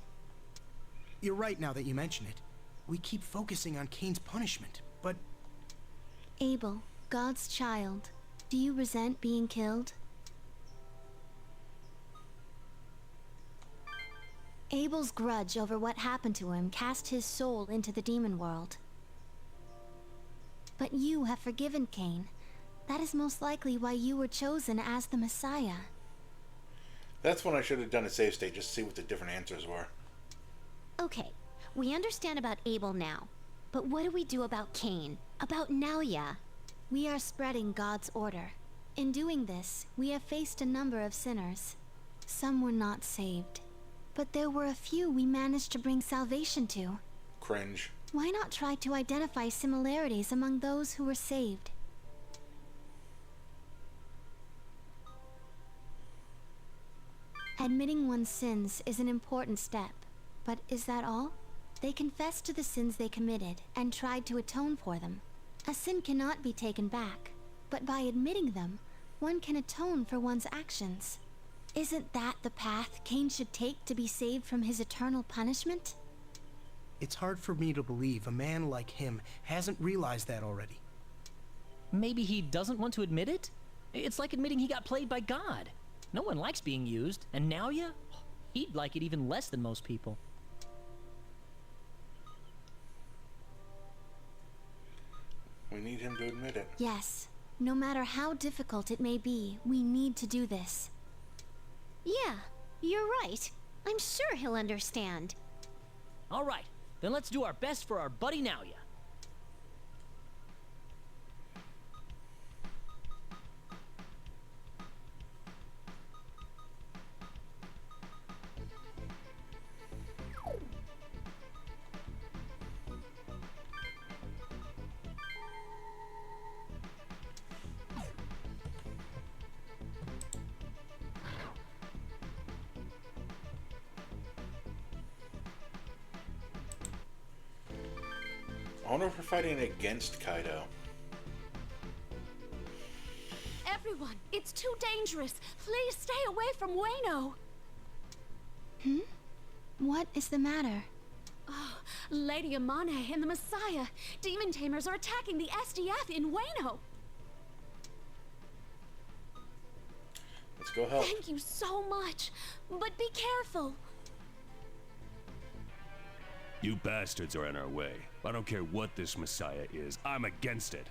You're right now that you mention it. We keep focusing on Cain's punishment, but... Abel, God's child, do you resent being killed? Abel's grudge over what happened to him cast his soul into the demon world. But you have forgiven Cain. That is most likely why you were chosen as the Messiah. That's when I should have done a save state just to see what the different answers were. Okay, we understand about Abel now. But what do we do about Cain? About Nalia? We are spreading God's order. In doing this, we have faced a number of sinners. Some were not saved. But there were a few we managed to bring salvation to. Cringe. Why not try to identify similarities among those who were saved? Admitting one's sins is an important step, but is that all? They confessed to the sins they committed and tried to atone for them. A sin cannot be taken back, but by admitting them, one can atone for one's actions. Isn't that the path Cain should take to be saved from his eternal punishment? It's hard for me to believe a man like him hasn't realized that already. Maybe he doesn't want to admit it? It's like admitting he got played by God. No one likes being used, and now he'd like it even less than most people. We need him to admit it. Yes. No matter how difficult it may be, we need to do this. Yeah, you're right. I'm sure he'll understand. All right, then let's do our best for our buddy Nalia. I wonder if we're fighting against Kaido. Everyone, it's too dangerous. Please stay away from Wano. What is the matter? Oh, Lady Amane and the Messiah. Demon Tamers are attacking the SDF in Wano. Let's go help. Thank you so much, but be careful. You bastards are in our way. I don't care what this Messiah is. I'm against it.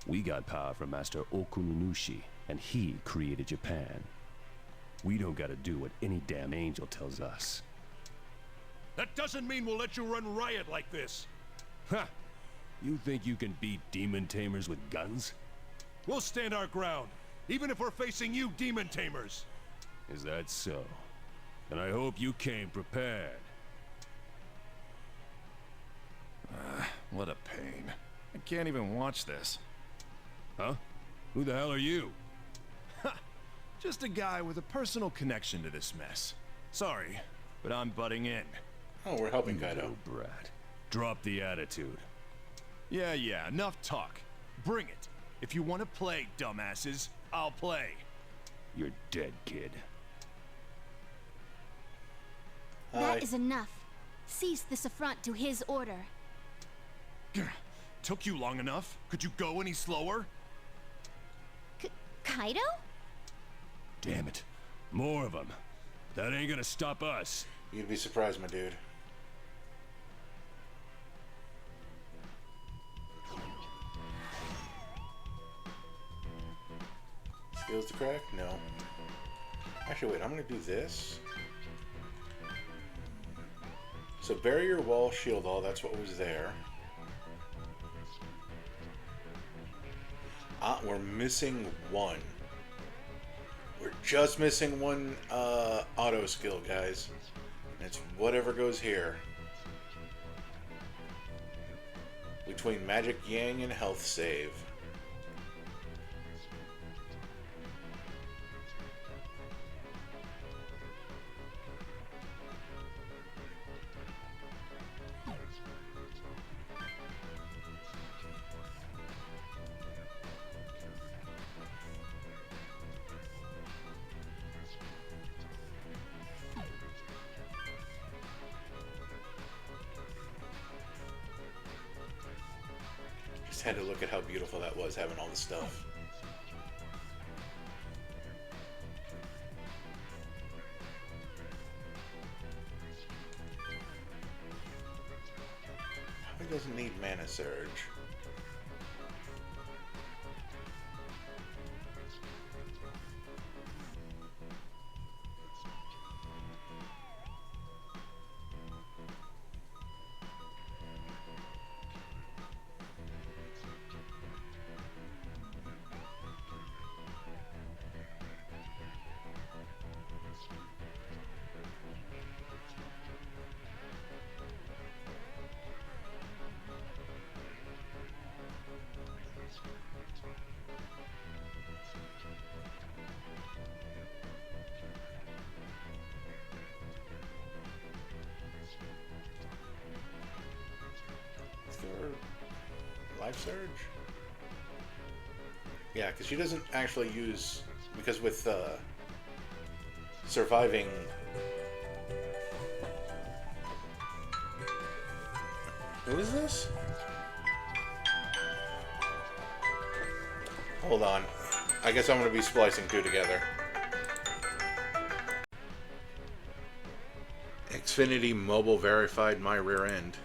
We got power from Master Okununushi, and he created Japan. We don't gotta do what any damn angel tells us. That doesn't mean we'll let you run riot like this. Ha! You think you can beat demon tamers with guns? We'll stand our ground, even if we're facing you demon tamers. Is that so? Then I hope you came prepared. What a pain. I can't even watch this. Huh? Who the hell are you? Just a guy with a personal connection to this mess. Sorry, but I'm butting in. Oh, we're helping Kaido. Little brat. Drop the attitude. Yeah, enough talk. Bring it. If you want to play, dumbasses, I'll play. You're dead, kid. That is enough. Cease this affront to his order. Took you long enough? Could you go any slower? Kaido? Damn it. More of them. That ain't gonna stop us. You'd be surprised, my dude. Seals the crack? No. Actually, wait, I'm gonna do this. So barrier, wall, shield all, that's what was there. Ah, we're missing one. We're just missing one auto skill, guys. And it's whatever goes here. Between Magic Yang and Health Save. Just had to look at how beautiful that was, having all the stuff. Probably doesn't need Mana Surge. Life Surge? Yeah, because she doesn't actually use... Because with surviving... Who is this? Hold on. I guess I'm going to be splicing two together. Xfinity Mobile verified my rear end.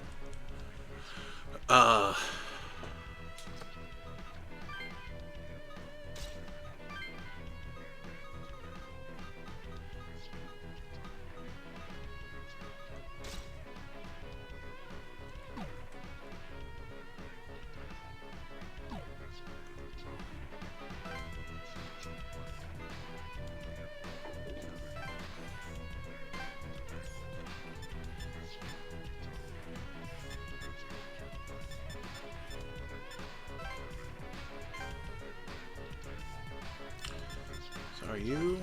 Are you?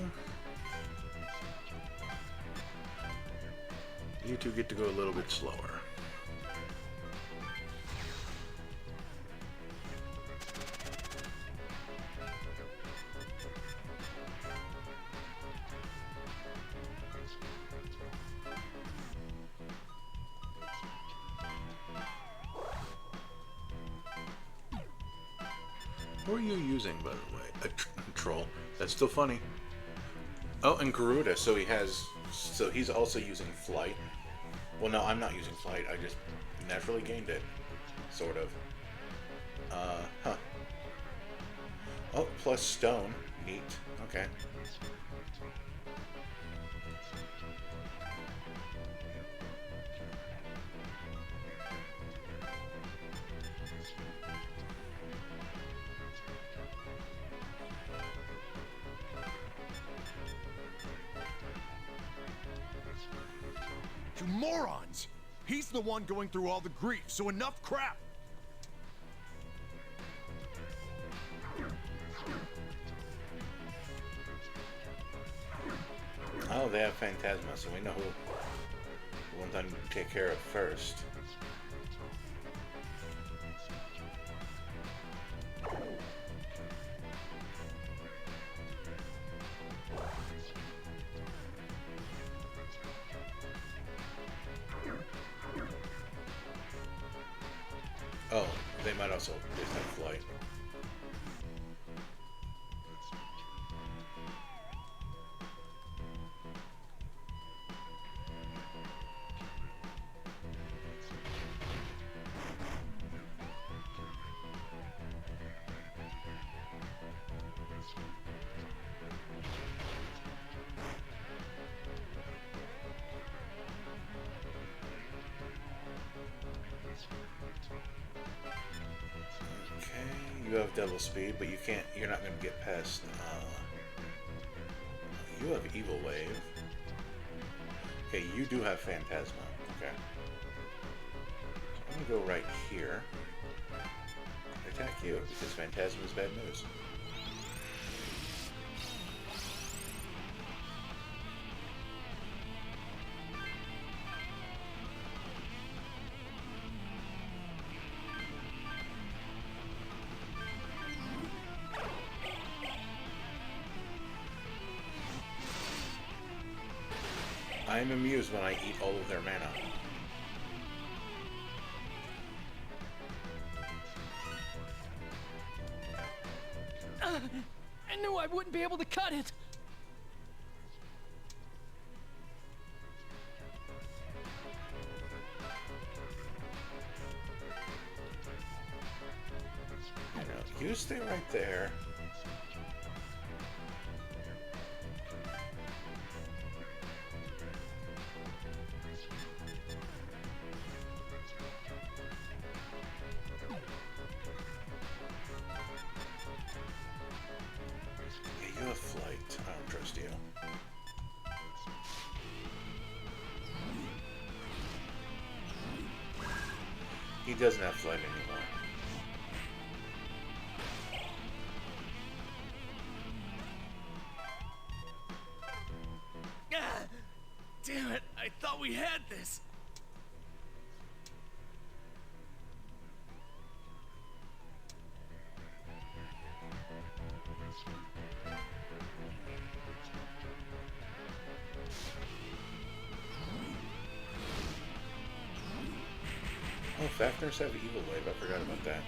You two get to go a little bit slower. Who are you using, by the way? A troll. That's still funny. Oh, and Garuda, so he's also using flight. Well, no, I'm not using flight. I just naturally gained it. Sort of. Huh. Oh, plus stone. Neat. Okay. You morons! He's the one going through all the grief, so enough crap! Oh, they have Phantasma, so we know who we want them to take care of first. Oh, they might also just have flight. double speed, but you can't. You're not going to get past. You have Evil Wave. Okay, you do have Phantasma. Okay. So I'm going to go right here. Attack you, because Phantasma is bad news. I am amused when I eat all of their mana. I knew I wouldn't be able to cut it! You stay right there. You have flight. I don't trust you. He doesn't have flight anymore. Ah, damn it! I thought we had this. Oh, Fafnir's have Evil Wave. I forgot about that.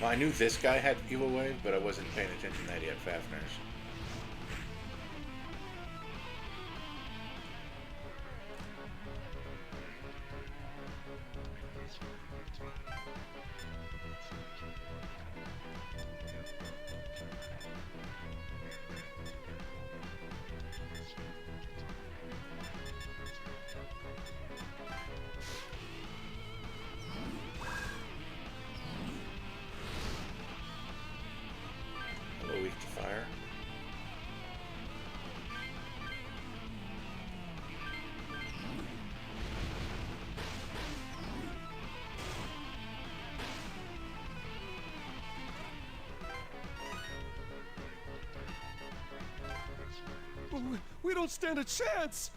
Well, I knew this guy had Evil Wave, but I wasn't paying attention that he had Fafnir's. A little weak to fire. We don't stand a chance!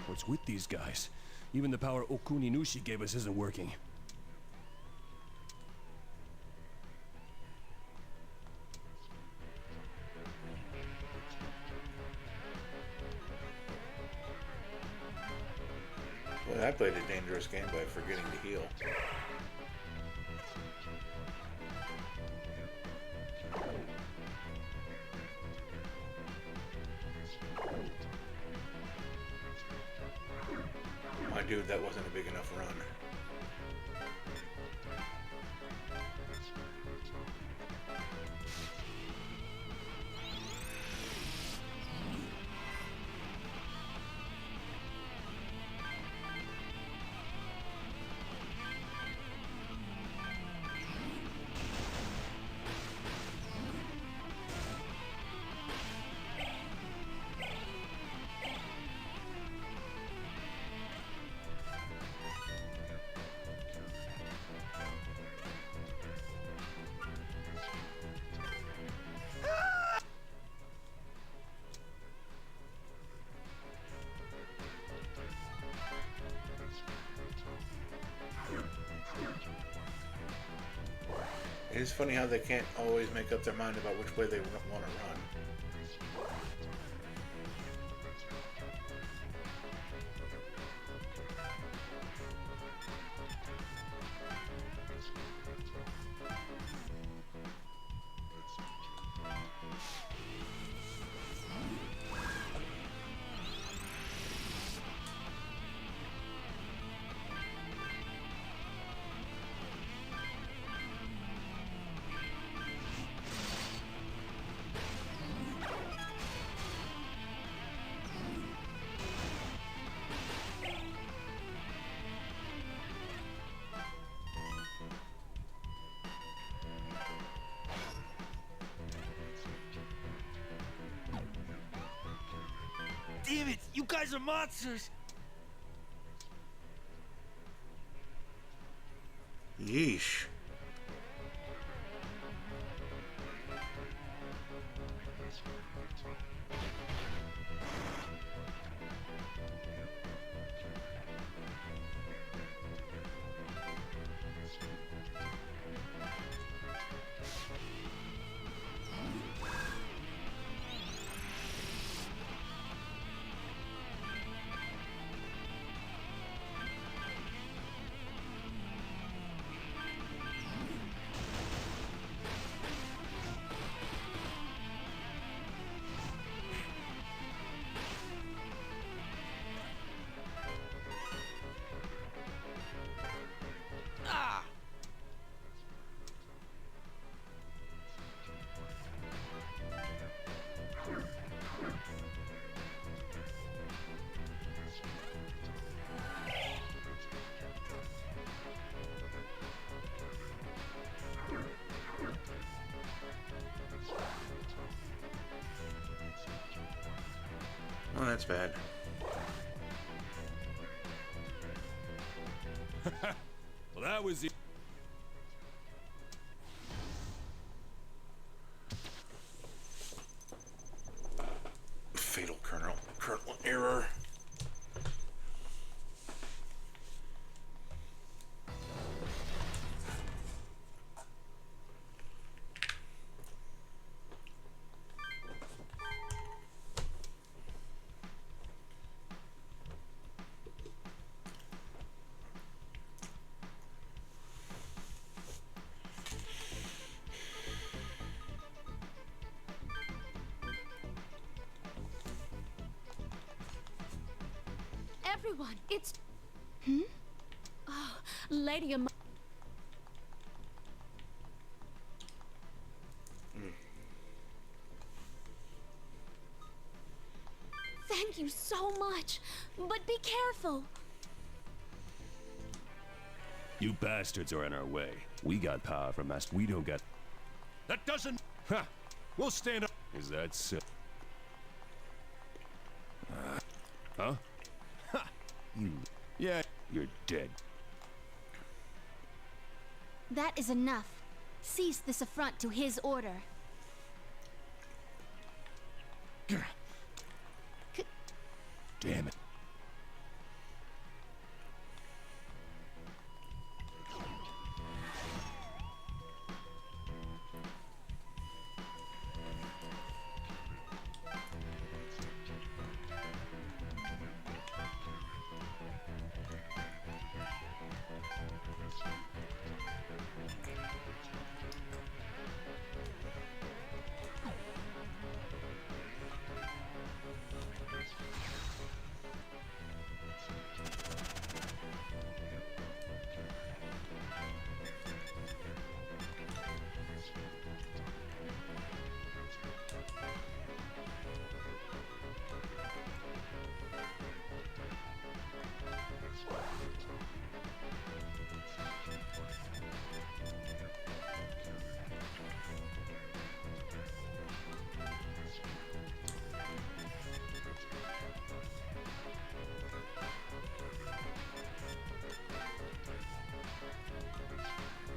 What's with these guys? Even the power Okuninushi gave us isn't working. Well, I played a dangerous game by forgetting to heal. My dude, that wasn't a big enough run. It's funny how they can't always make up their mind about which way they want to run. Damn it! You guys are monsters! Yeesh. Oh, that's bad. Well, that was it. Fatal kernel error. Everyone, it's... Hmm? Oh, Lady Amane. Thank you so much, but be careful. You bastards are in our way. We got power from Master. We don't got... That doesn't... Ha! We'll stand up. Is that so? Huh? You... Yeah. You're dead. That is enough. Cease this affront to his order. Damn it.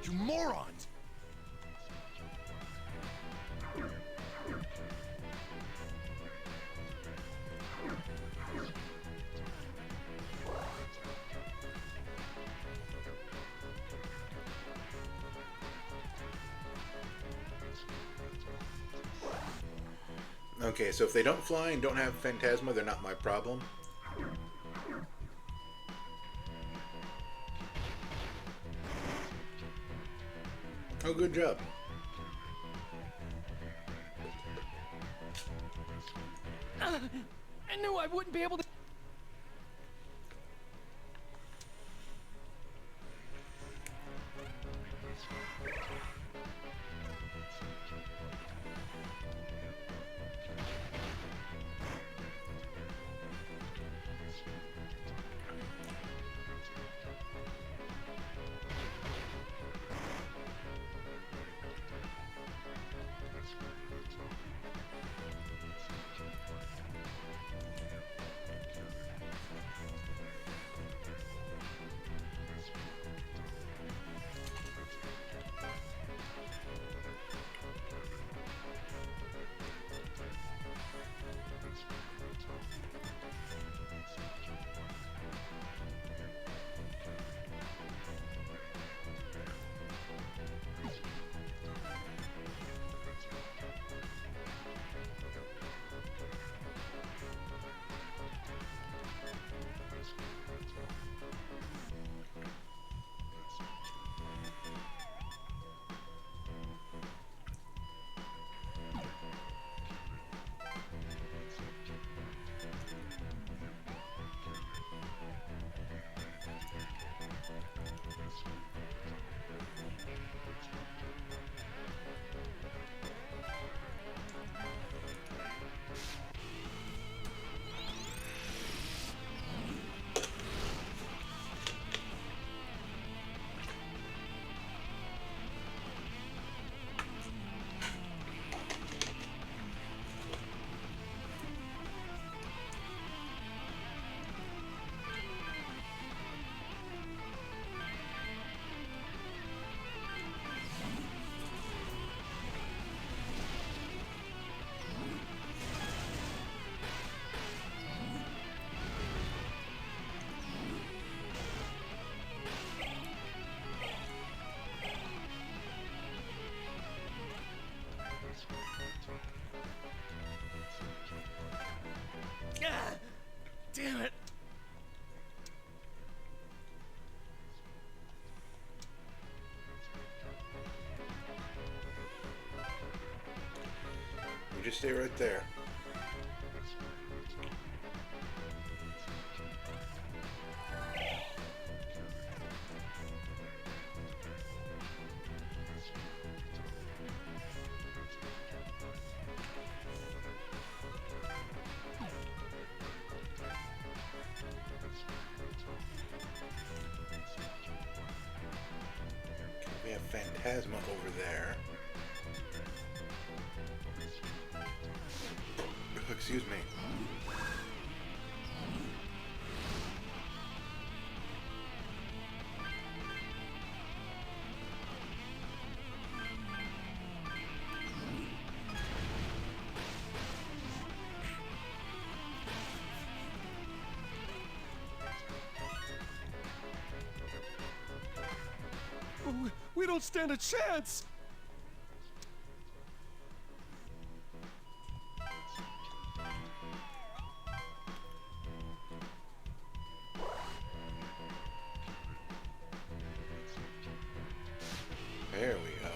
You morons! Okay, so if they don't fly and don't have Phantasma, they're not my problem. Oh, good job. I knew I wouldn't be able to... Ah, damn it. You just stay right there. We have Phantasma over there. Excuse me. We don't stand a chance! There we go.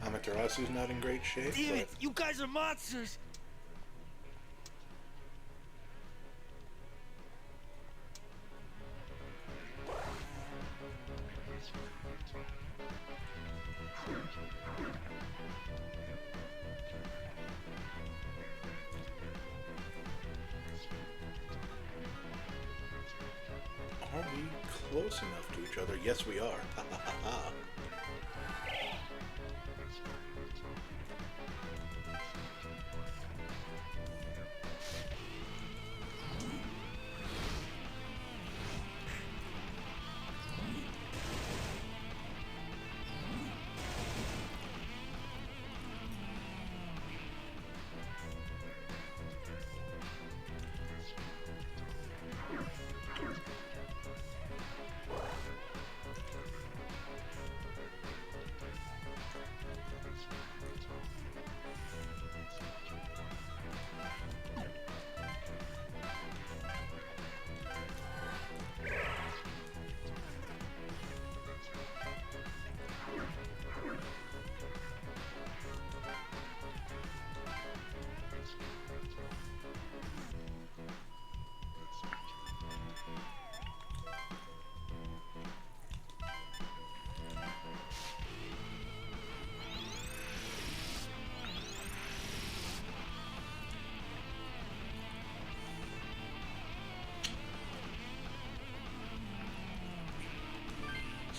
Amaterasu's not in great shape. Damn it, but you guys are monsters! Are we close enough to each other? Yes, we are. Ha ha ha ha.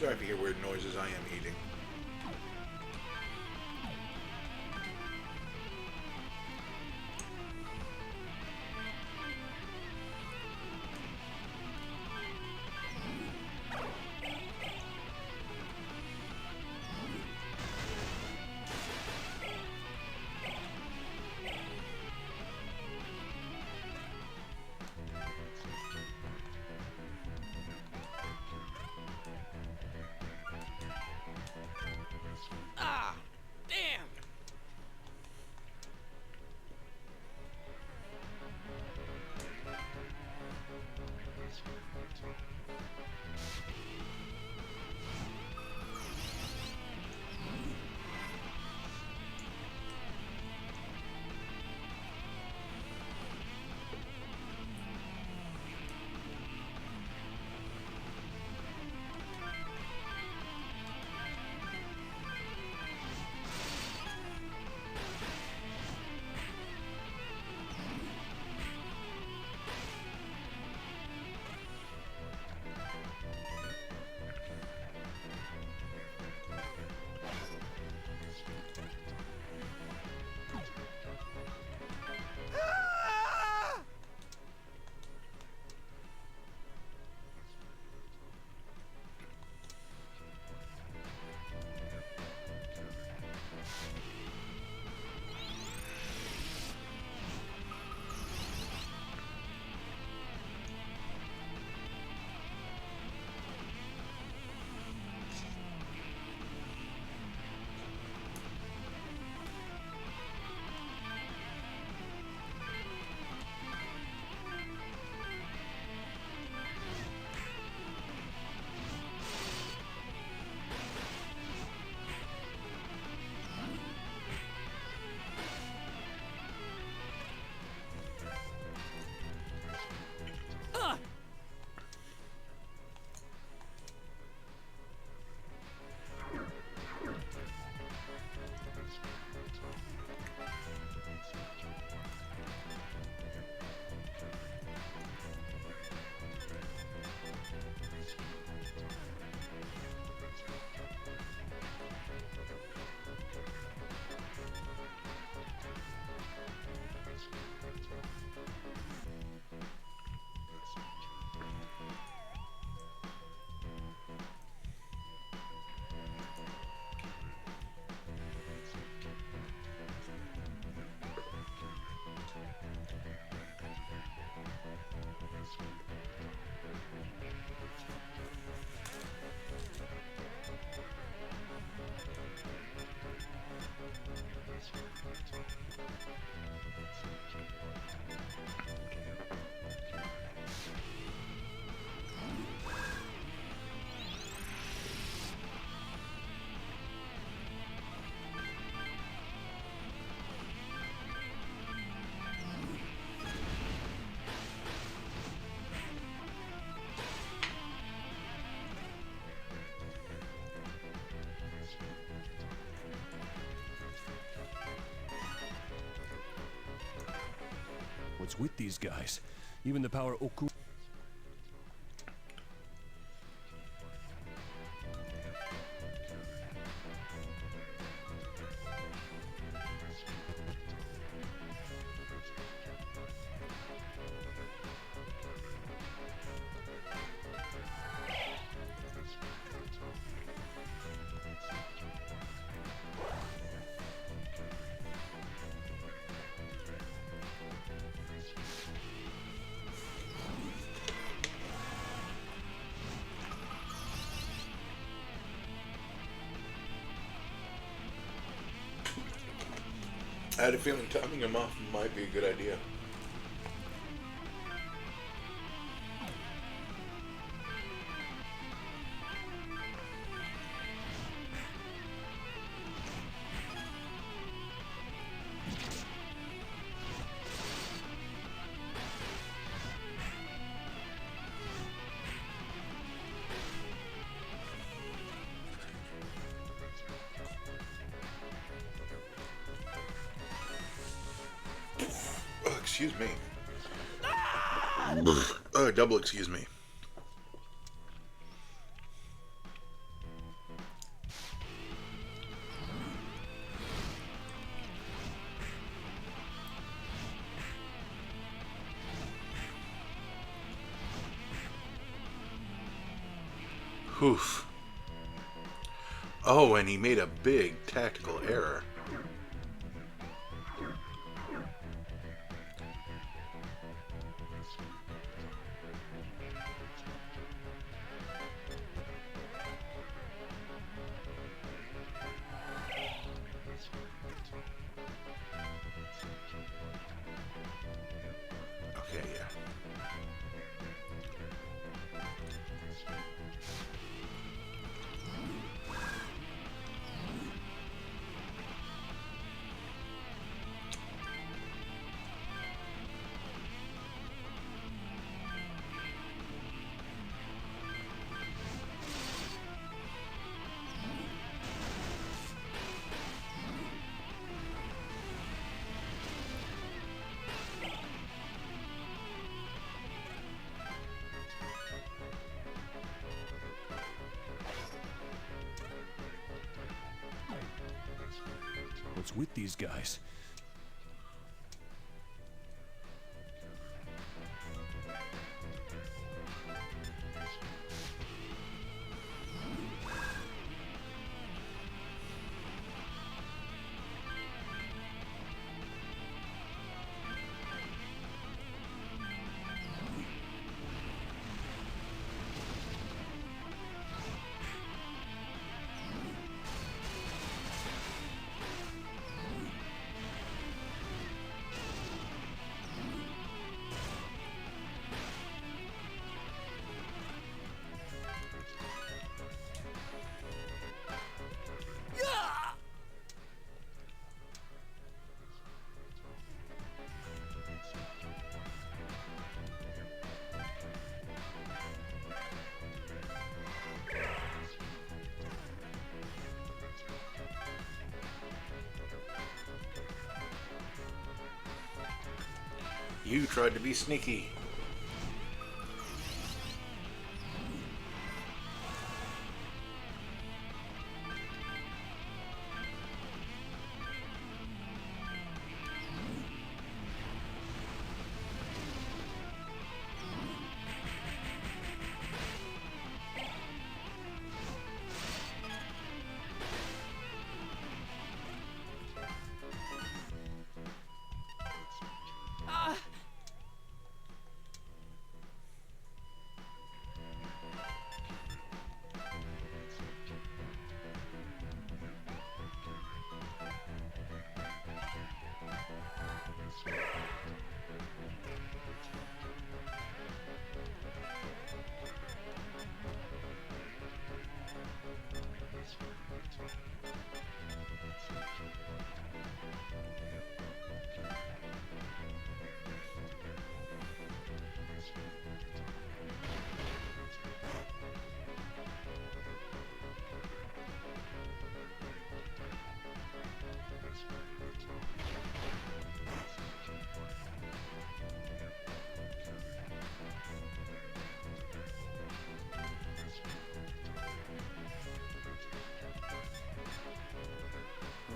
Sorry if you hear weird noises, I am eating. Ah! Damn! What's with these guys? Even the power Oku... I had a feeling topping him off might be a good idea. Excuse me. Double excuse me. Oof. Oh, and he made a big tactical error. Okay, yeah. What's with these guys? You tried to be sneaky.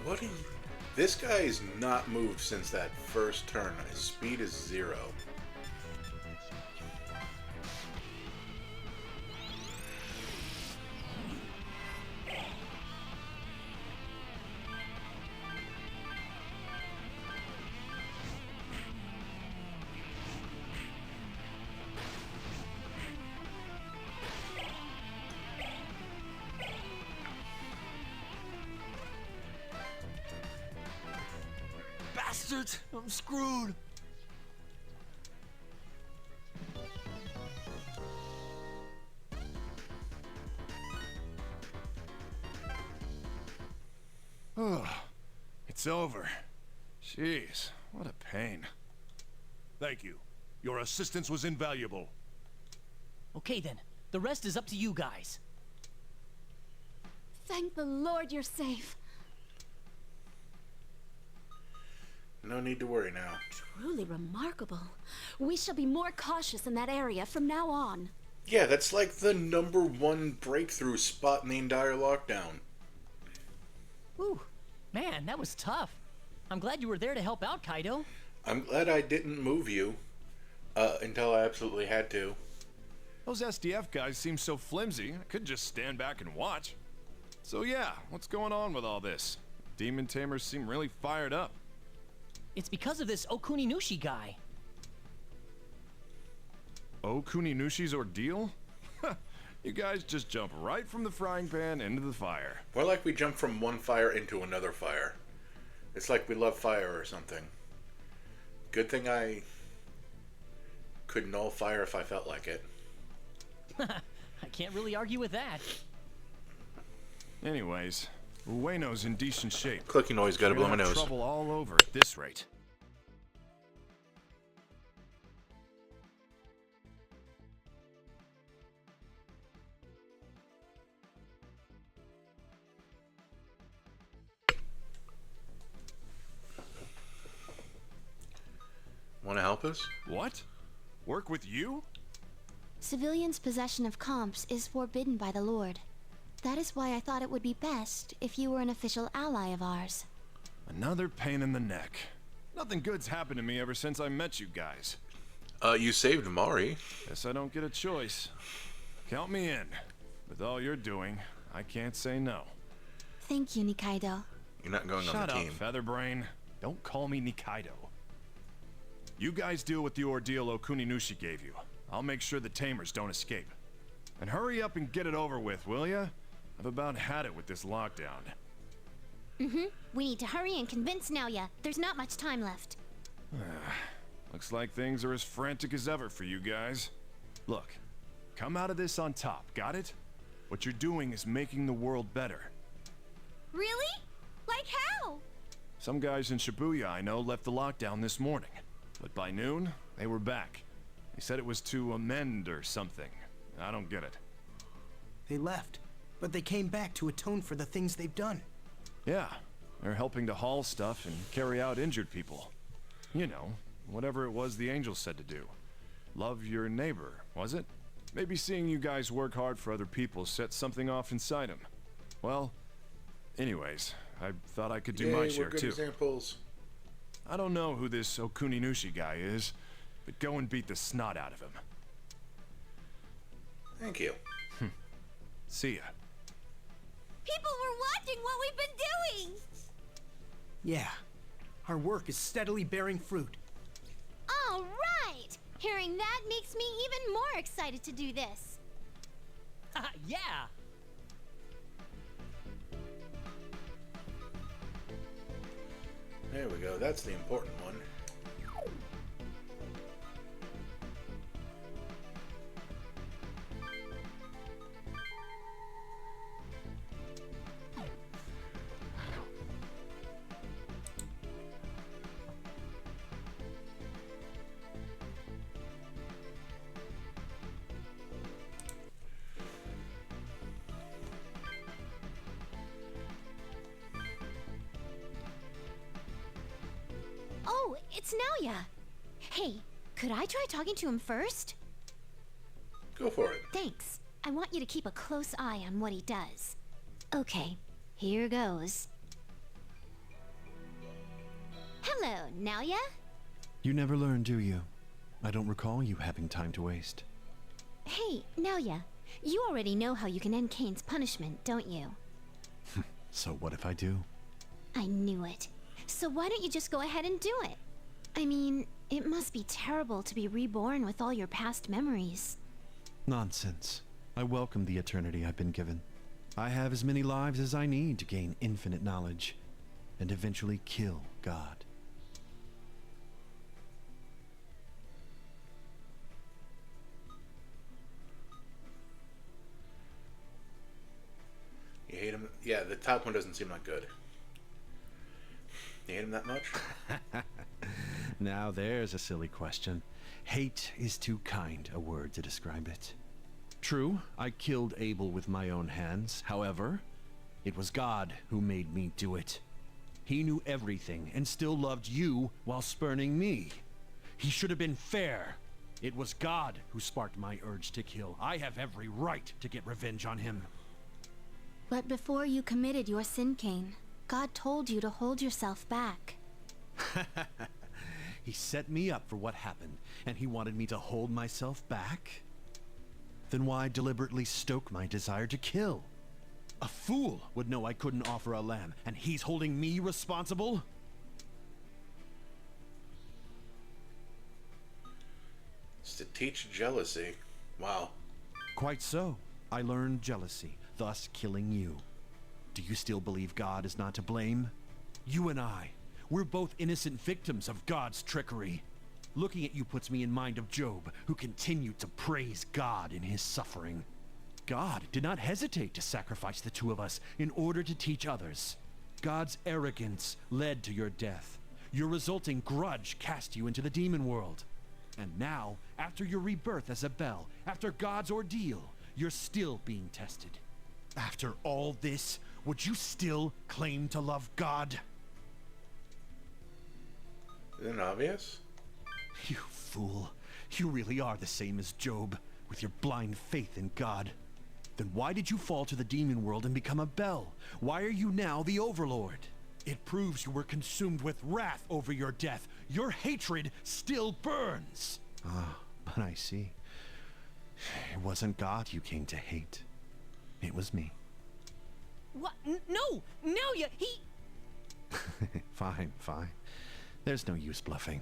What are you... This guy has not moved since that first turn. His speed is 0. Bastards! I'm screwed! Oh, it's over. Jeez, what a pain. Thank you. Your assistance was invaluable. Okay then, the rest is up to you guys. Thank the Lord you're safe. No need to worry now. Truly remarkable. We shall be more cautious in that area from now on. Yeah, that's like the #1 breakthrough spot in the entire lockdown. Whew. Man, that was tough. I'm glad you were there to help out, Kaido. I'm glad I didn't move you until I absolutely had to. Those SDF guys seem so flimsy, I could just stand back and watch. So yeah, what's going on with all this? Demon tamers seem really fired up. It's because of this Okuninushi guy. Okuninushi's ordeal? You guys just jump right from the frying pan into the fire. More like we jump from one fire into another fire. It's like we love fire or something. Good thing I could null fire if I felt like it. I can't really argue with that. Anyways, Ueno's in decent shape. Clicky noise, gotta blow my nose. Trouble all over at this rate. Want to help us? What? Work with you? Civilians' possession of comps is forbidden by the Lord. That is why I thought it would be best if you were an official ally of ours. Another pain in the neck. Nothing good's happened to me ever since I met you guys. You saved Mari. Guess I don't get a choice. Count me in. With all you're doing, I can't say no. Thank you, Nikaido. You're not going on the team. Shut up, Featherbrain. Don't call me Nikaido. You guys deal with the ordeal Okuninushi gave you. I'll make sure the tamers don't escape. And hurry up and get it over with, will ya? I've about had it with this lockdown. We need to hurry and convince Naoya. There's not much time left. Looks like things are as frantic as ever for you guys. Look, come out of this on top, got it? What you're doing is making the world better. Really? Like how? Some guys in Shibuya I know left the lockdown this morning. But by noon, they were back. They said it was to amend or something. I don't get it. They left, but they came back to atone for the things they've done. Yeah, they're helping to haul stuff and carry out injured people. You know, whatever it was the angel said to do. Love your neighbor, was it? Maybe seeing you guys work hard for other people set something off inside him. Well, anyways, I thought I could do my share good too. Examples. I don't know who this Okuninushi guy is, but go and beat the snot out of him. Thank you. See ya. People were watching what we've been doing! Yeah, our work is steadily bearing fruit. All right! Hearing that makes me even more excited to do this. Yeah! There we go. That's the important one. Oh, it's Naoya. Hey, could I try talking to him first? Go for it. Thanks. I want you to keep a close eye on what he does. Okay, here goes. Hello, Naoya. You never learn, do you? I don't recall you having time to waste. Hey, Naoya. You already know how you can end Kane's punishment, don't you? So what if I do? I knew it. So why don't you just go ahead and do it? I mean, it must be terrible to be reborn with all your past memories. Nonsense. I welcome the eternity I've been given. I have as many lives as I need to gain infinite knowledge, and eventually kill God. You hate him? Yeah, the top one doesn't seem like good. You hate him that much? Now there's a silly question. Hate is too kind a word to describe it. True, I killed Abel with my own hands. However, it was God who made me do it. He knew everything and still loved you while spurning me. He should have been fair. It was God who sparked my urge to kill. I have every right to get revenge on him. But before you committed your sin, Kane, God told you to hold yourself back. He set me up for what happened, and he wanted me to hold myself back? Then why deliberately stoke my desire to kill? A fool would know I couldn't offer a lamb, and he's holding me responsible? It's to teach jealousy. Wow. Quite so. I learned jealousy, thus killing you. Do you still believe God is not to blame? You and I, we're both innocent victims of God's trickery. Looking at you puts me in mind of Job, who continued to praise God in his suffering. God did not hesitate to sacrifice the two of us in order to teach others. God's arrogance led to your death. Your resulting grudge cast you into the demon world. And now, after your rebirth as a Bell, after God's ordeal, you're still being tested. After all this, would you still claim to love God? Isn't it obvious? You fool. You really are the same as Job, with your blind faith in God. Then why did you fall to the demon world and become a Bell? Why are you now the Overlord? It proves you were consumed with wrath over your death. Your hatred still burns. Ah, but I see. It wasn't God you came to hate. It was me. What? No! Nalia, he... Fine, fine. There's no use bluffing.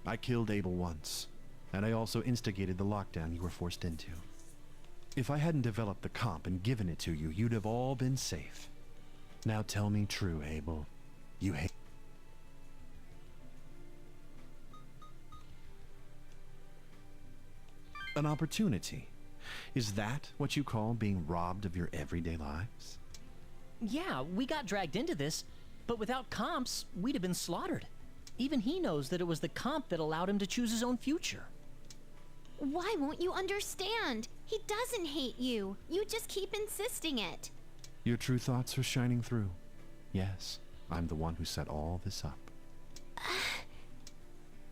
I killed Abel once, and I also instigated the lockdown you were forced into. If I hadn't developed the comp and given it to you, you'd have all been safe. Now tell me true, Abel. You hate... An opportunity. Is that what you call being robbed of your everyday lives? Yeah, we got dragged into this, but without comps, we'd have been slaughtered. Even he knows that it was the comp that allowed him to choose his own future. Why won't you understand? He doesn't hate you. You just keep insisting it. Your true thoughts are shining through. Yes, I'm the one who set all this up.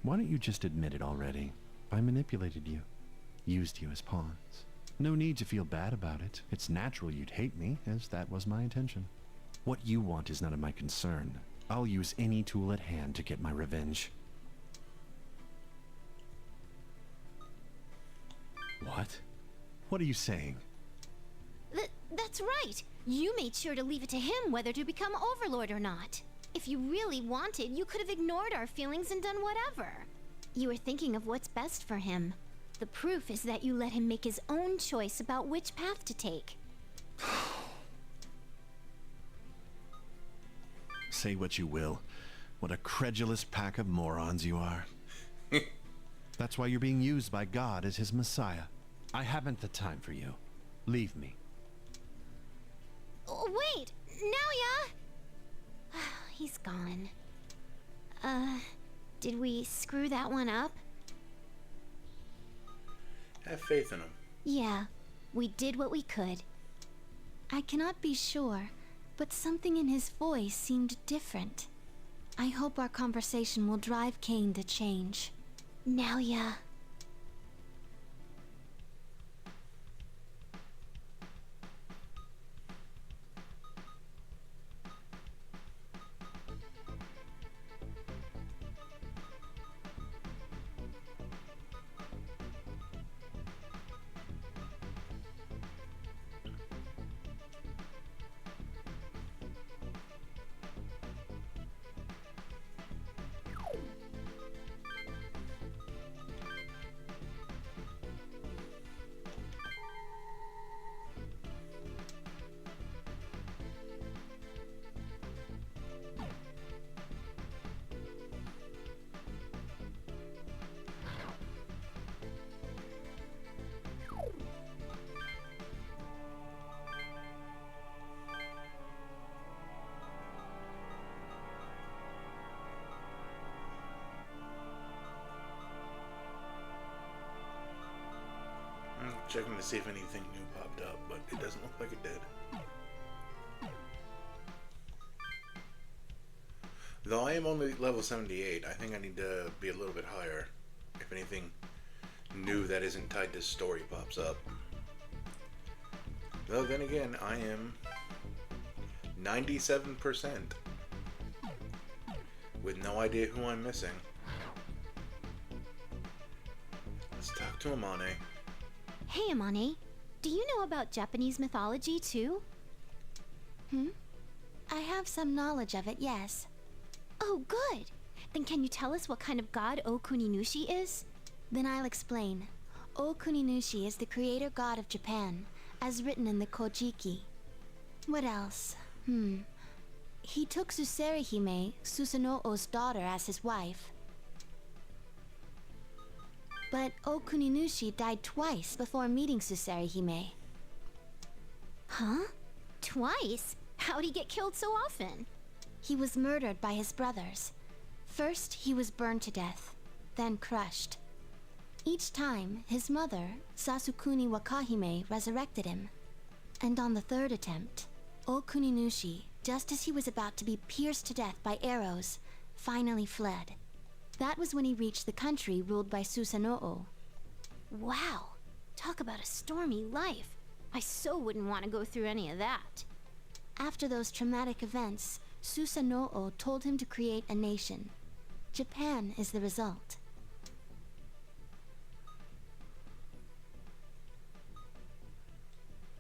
Why don't you just admit it already? I manipulated you. Used you as pawns. No need to feel bad about it. It's natural you'd hate me, as that was my intention. What you want is none of my concern. I'll use any tool at hand to get my revenge. What? What are you saying? That's right. You made sure to leave it to him whether to become Overlord or not. If you really wanted, you could have ignored our feelings and done whatever. You were thinking of what's best for him. The proof is that you let him make his own choice about which path to take. Say what you will. What a credulous pack of morons you are. That's why you're being used by God as his Messiah. I haven't the time for you. Leave me. Wait! Nalia! He's gone. Did we screw that one up? Have faith in him. Yeah, we did what we could. I cannot be sure, but something in his voice seemed different. I hope our conversation will drive Cain to change. Nalia. I'm checking to see if anything new popped up, but it doesn't look like it did. Though I am only level 78, I think I need to be a little bit higher if anything new that isn't tied to story pops up. Though then again, I am 97% with no idea who I'm missing. Let's talk to Amane. Hey, Amane. Do you know about Japanese mythology, too? I have some knowledge of it, yes. Oh, good. Then can you tell us what kind of god Okuninushi is? Then I'll explain. Okuninushi is the creator god of Japan, as written in the Kojiki. What else? He took Suserihime, Susanoo's daughter, as his wife. But Okuninushi died twice before meeting Suserihime. Huh? Twice? How'd he get killed so often? He was murdered by his brothers. First, he was burned to death, then crushed. Each time, his mother, Sasukuni Wakahime, resurrected him. And on the third attempt, Okuninushi, just as he was about to be pierced to death by arrows, finally fled. That was when he reached the country ruled by Susanoo. Wow. Talk about a stormy life. I so wouldn't want to go through any of that. After those traumatic events, Susanoo told him to create a nation. Japan is the result.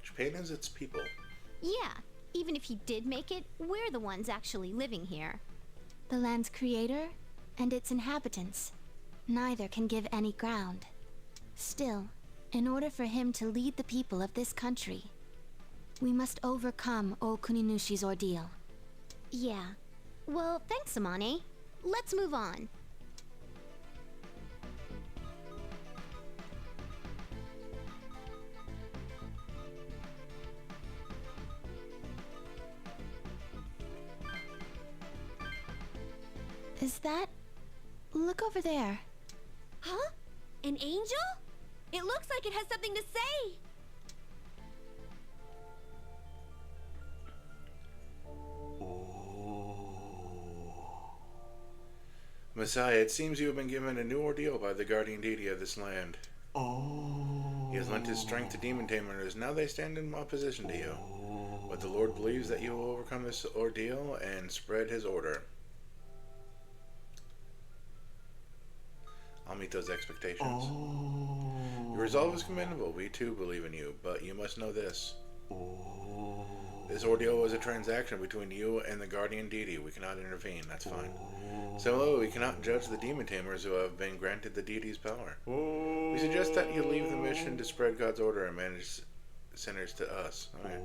Japan is its people. Yeah, even if he did make it, we're the ones actually living here. The land's creator and its inhabitants. Neither can give any ground. Still, in order for him to lead the people of this country, we must overcome Okuninushi's ordeal. Yeah. Well, thanks, Amane. Let's move on. Is that... Look over there. Huh? An angel? It looks like it has something to say. Messiah, it seems you have been given a new ordeal by the guardian deity of this land. He has lent his strength to demon tamers. Now they stand in opposition to you. But the Lord believes that you will overcome this ordeal and spread his order. I'll meet those expectations. Your resolve is commendable. We too believe in you, but you must know this. This ordeal was a transaction between you and the guardian deity. We cannot intervene. That's fine. Similarly, we cannot judge the demon tamers who have been granted the deity's power. We suggest that you leave the mission to spread God's order and manage sinners to us. Okay.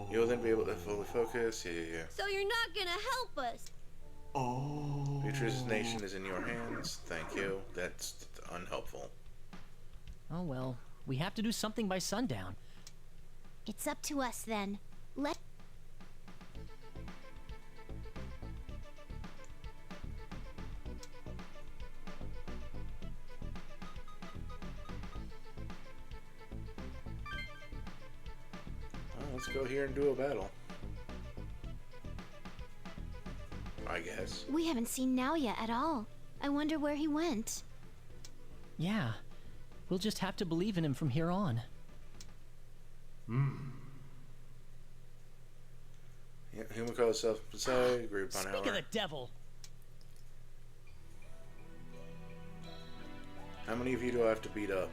You'll then be able to fully focus. Yeah. So you're not gonna help us? Future's nation is in your hands. Thank you. That's unhelpful. Oh well, we have to do something by sundown. It's up to us then. Let's go here and do a battle. I guess. We haven't seen Naoya at all. I wonder where he went. Yeah, we'll just have to believe in him from here on. Yeah, Himiko self-possessed, agreed upon Speak of the devil! How many of you do I have to beat up?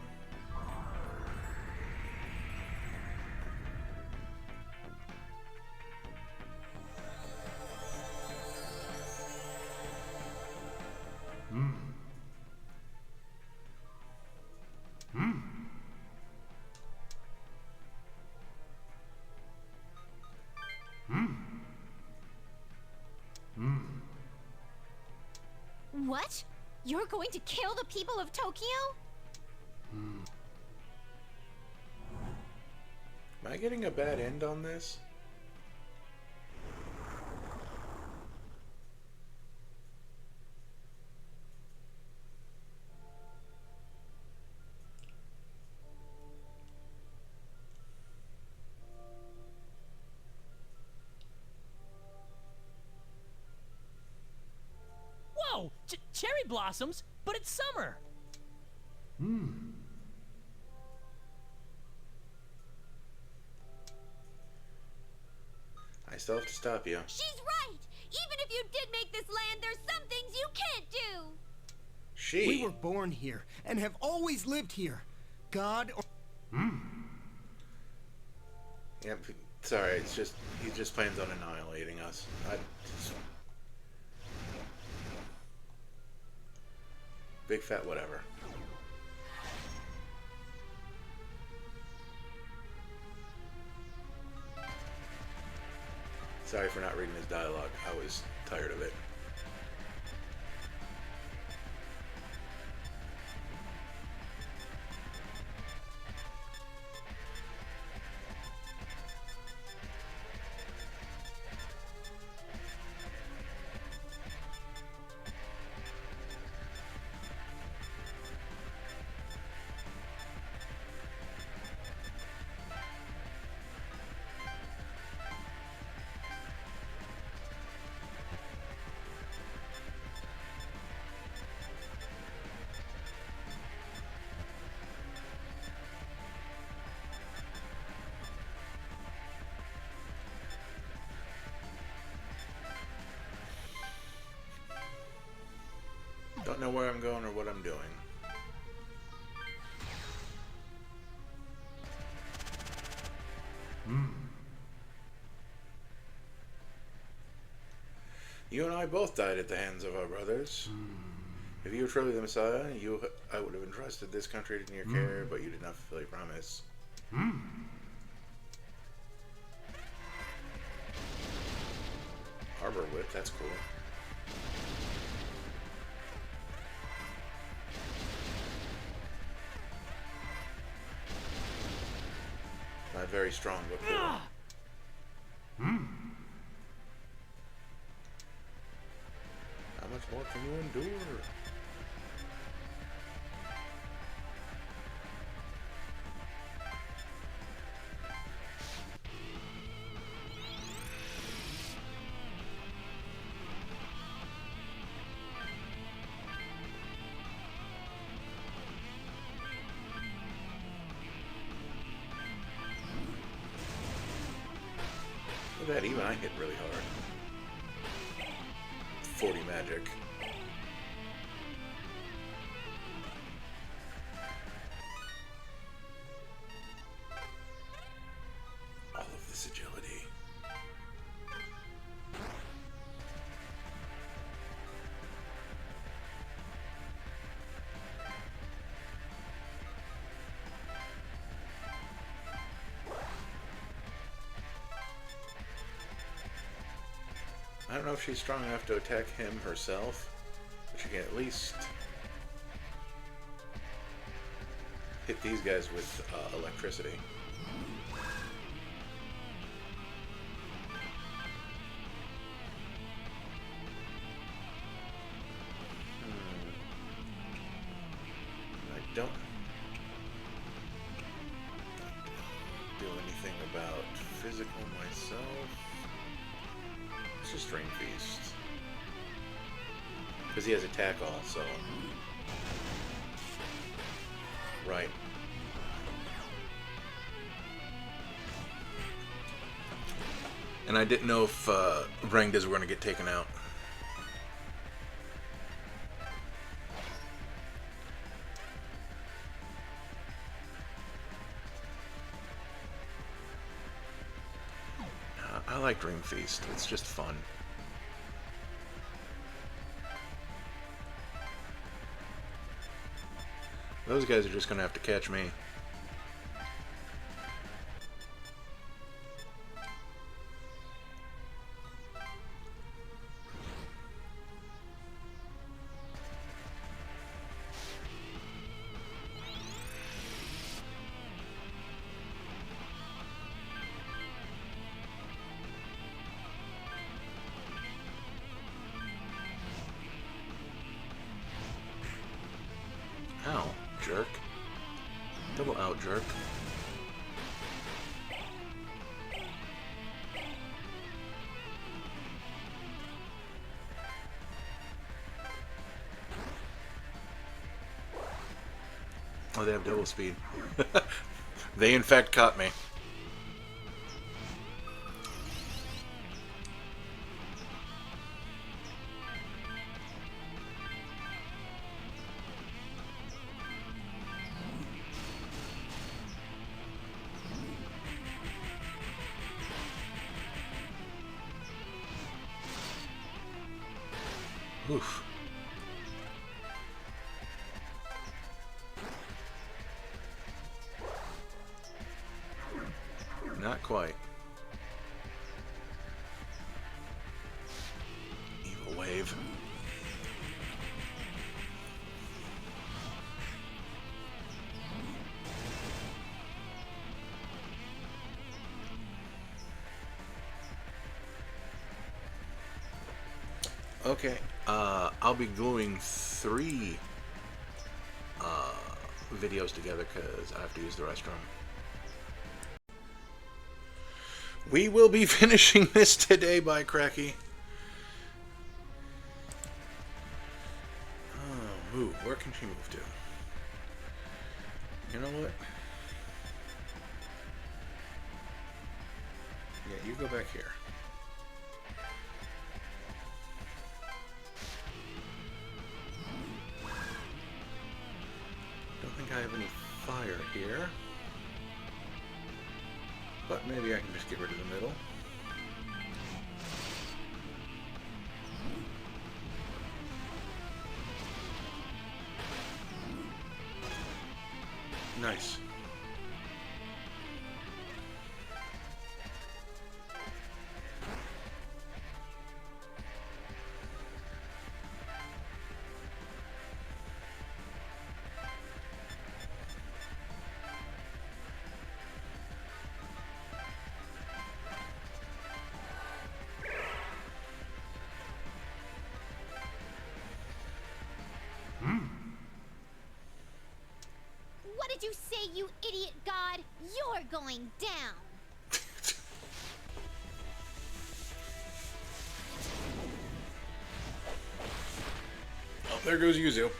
What? You're going to kill the people of Tokyo? Am I getting a bad end on this? Whoa! Cherry blossoms? But it's summer! I still have to stop you. She's right! Even if you did make this land, there's some things you can't do! We were born here and have always lived here. God or... Yep. Sorry, it's just he just plans on annihilating us. Big fat whatever. Sorry for not reading his dialogue. I was tired of it. Don't know where I'm going or what I'm doing. You and I both died at the hands of our brothers. If you were truly the Messiah, I would have entrusted this country in your care, but you did not fulfill your promise. Harbor Whip, that's cool. Not very strong, but cool. How much more can you endure? Look at that, even I hit really hard. 40 magic. All of this agility. I don't know if she's strong enough to attack him herself, but she can at least hit these guys with electricity. I don't do anything about physical myself. It's just Dream Feast. Because he has attack also. Right. And I didn't know if Rangdas were going to get taken out. I like Dream Feast. It's just fun. Those guys are just going to have to catch me. Ow, jerk. Double out, jerk. Oh, they have double speed. They in fact caught me. Oof. Not quite. Evil wave. Okay, I'll be gluing 3 videos together because I have to use the restroom. We will be finishing this today by Cracky. Oh, move. Where can she move to? You know what? Yeah, you go back here. Don't think I have any fire here. But maybe I can just get rid of the middle. Nice. What did you say, you idiot god? You're going down. Oh, there goes Yuzu.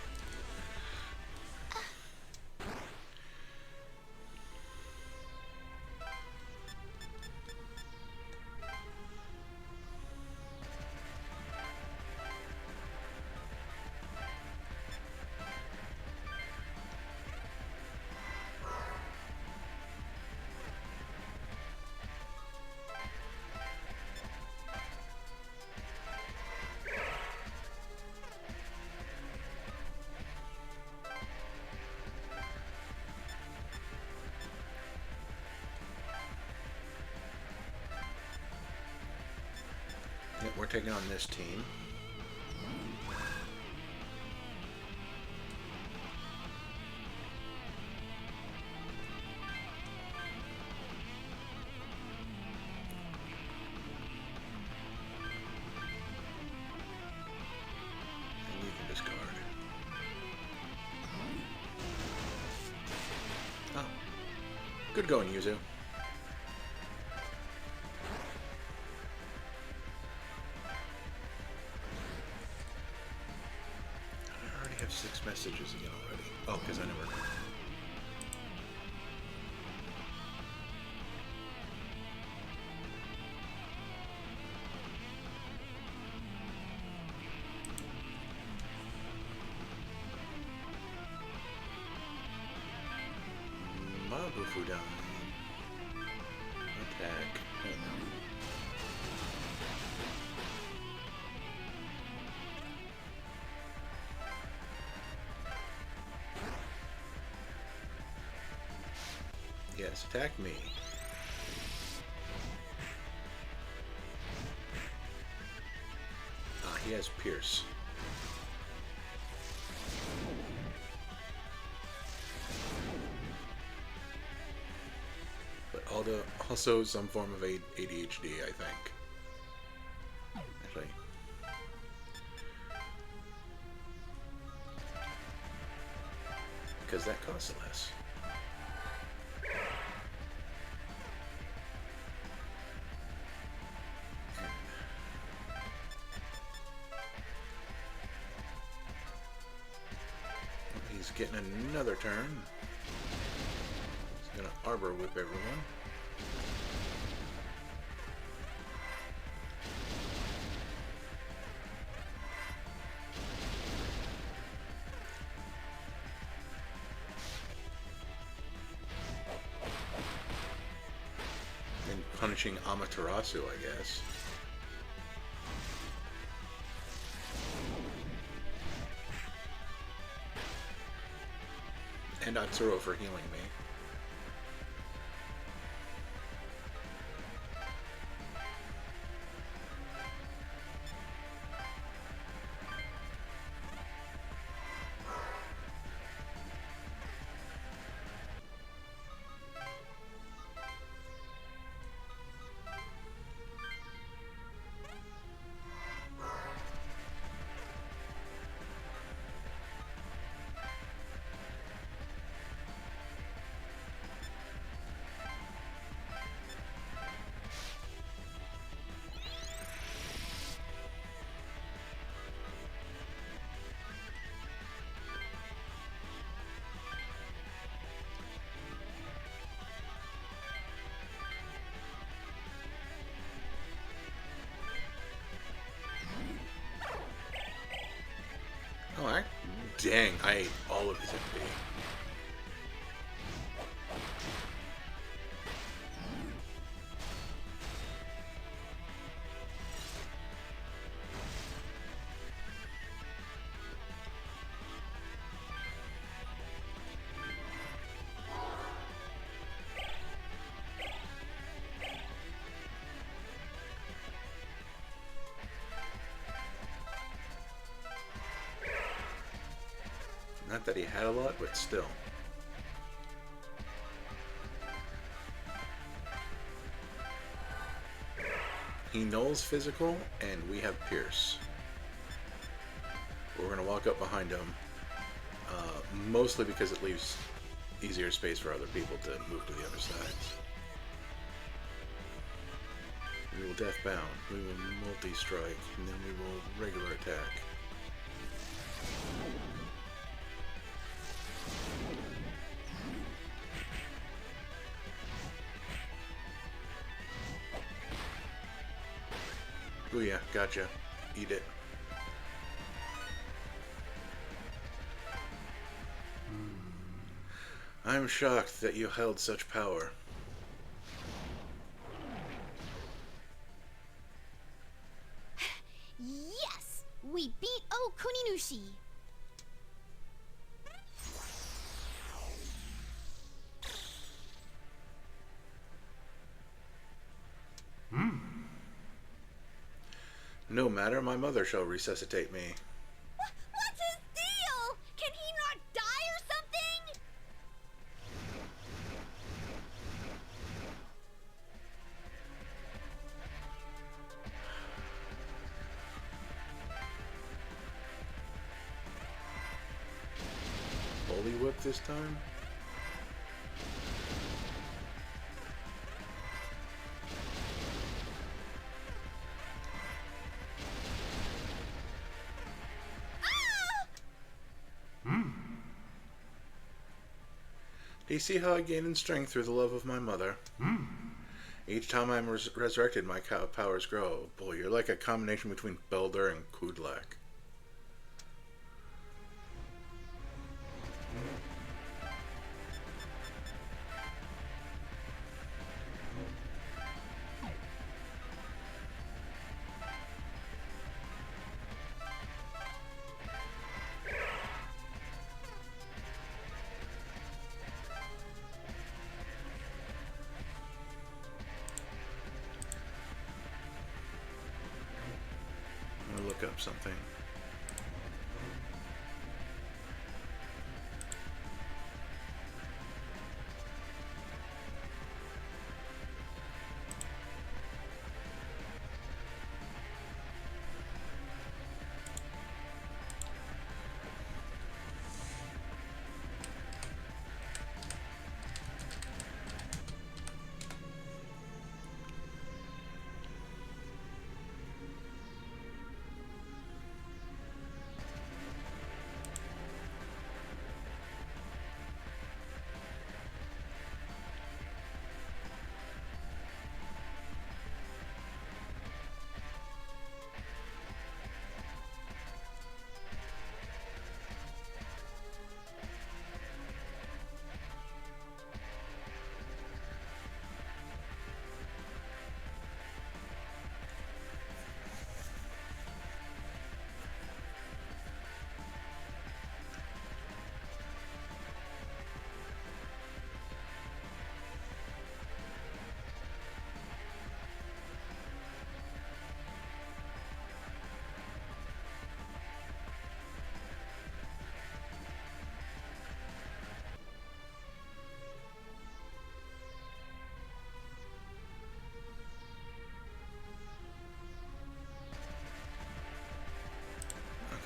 Yep, we're taking on this team. And you can discard. Oh. Good going, Yuzu. I have 6 messages again already. Oh, because I never... Mabufu down. Attack. Yes, attack me. Ah, he has Pierce. But also some form of ADHD, I think. Actually. Because that costs less. He's getting another turn. He's gonna Arbor Whip everyone. And punishing Amaterasu, I guess. And Atsuro for healing me. Oh, dang, I ate all of his MP. Not that he had a lot, but still. He nulls physical, and we have Pierce. We're going to walk up behind him, mostly because it leaves easier space for other people to move to the other sides. We will Death Bound, we will multi-strike, and then we will regular attack. Oh yeah, gotcha. Eat it. I'm shocked that you held such power. Yes! We beat Okuninushi! No matter, my mother shall resuscitate me. What's his deal? Can he not die or something? Holy Whip this time? Do you see how I gain in strength through the love of my mother? Each time I'm resurrected, my powers grow. Boy, you're like a combination between Belder and Kudlak. I'm gonna look up something.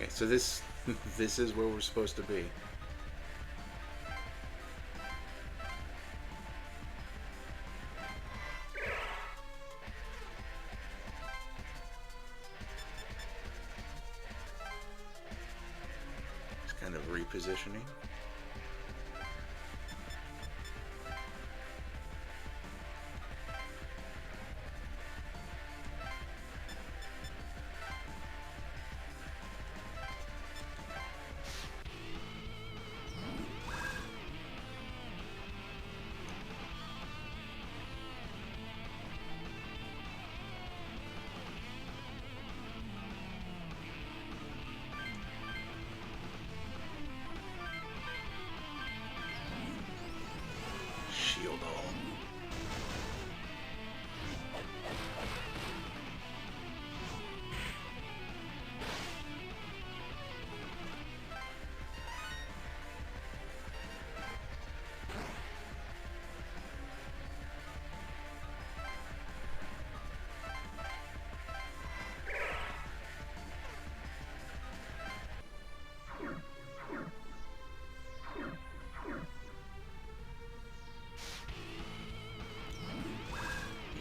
Okay, so this this is where we're supposed to be. It's kind of repositioning. Shield all.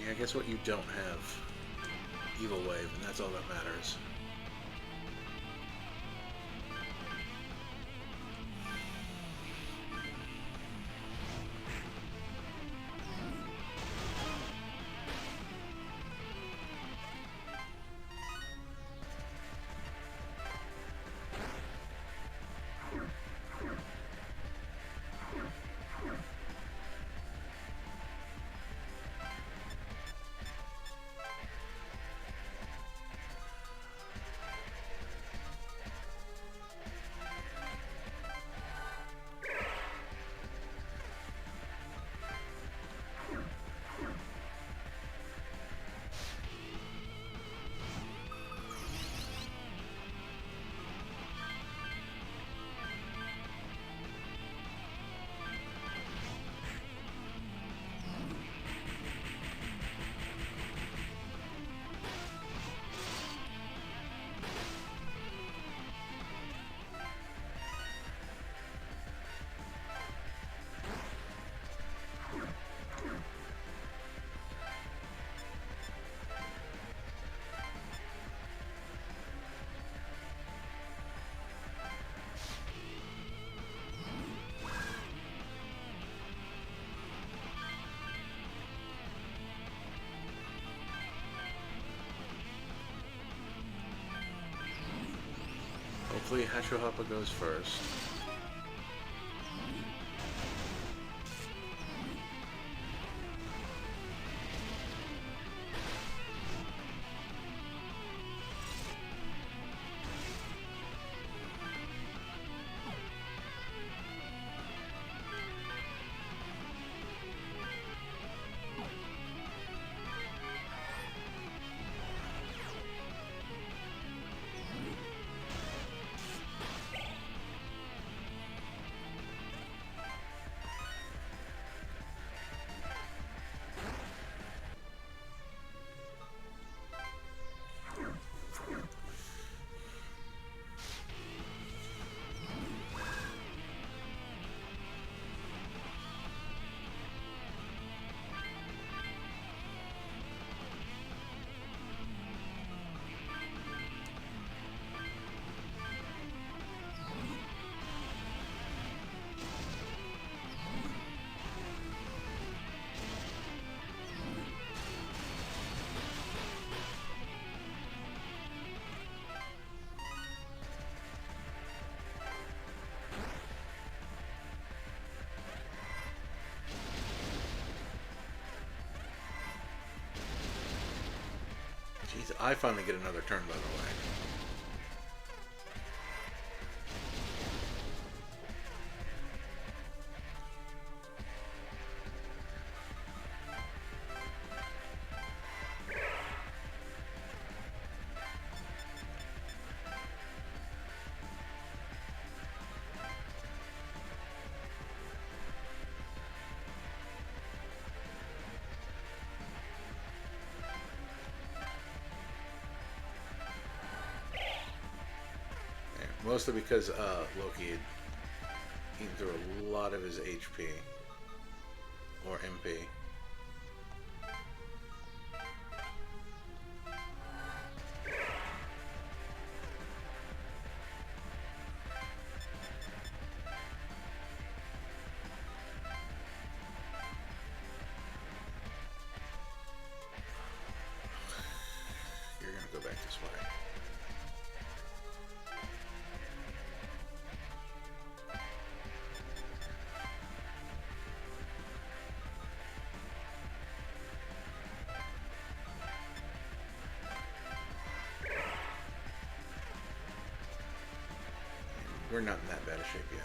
Yeah, I guess what you don't have. Evil Wave, and that's all that matters. Hopefully Hashohapa goes first. Jeez, I finally get another turn, by the way. Mostly because Loki had eaten through a lot of his HP. Or MP. You're gonna go back this way. We're not in that bad a shape yet.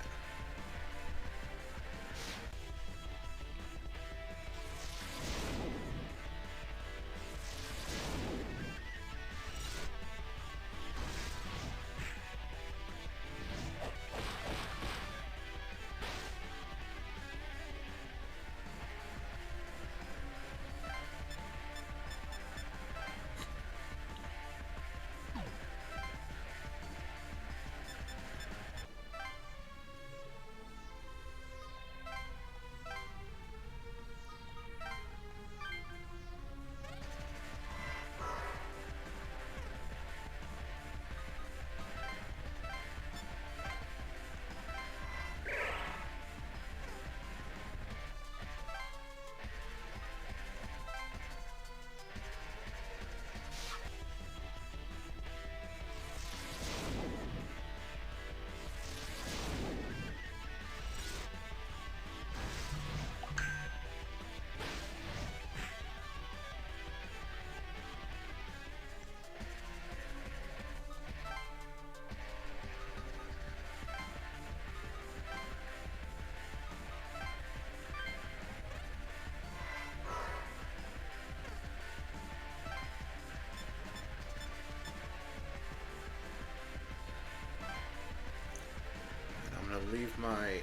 Leave my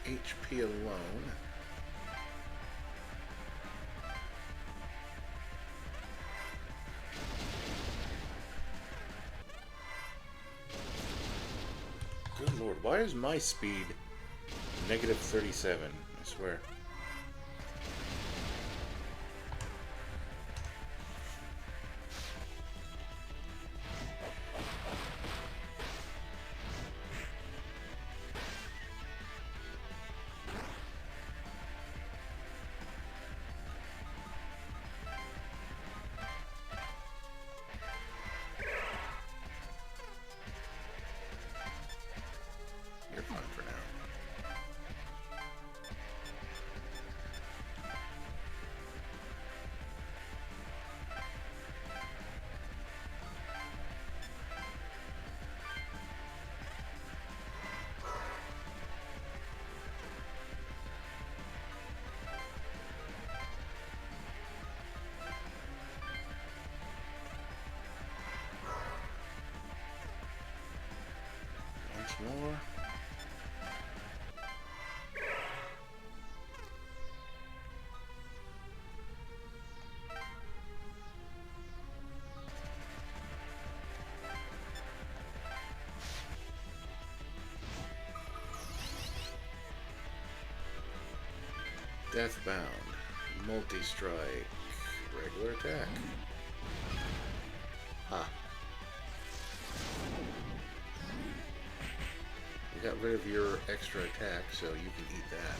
HP alone. Good lord, why is my speed negative 37? I swear. You're fine for now. Once more. Deathbound, multi-strike, regular attack. Ah. You got rid of your extra attack, so you can eat that.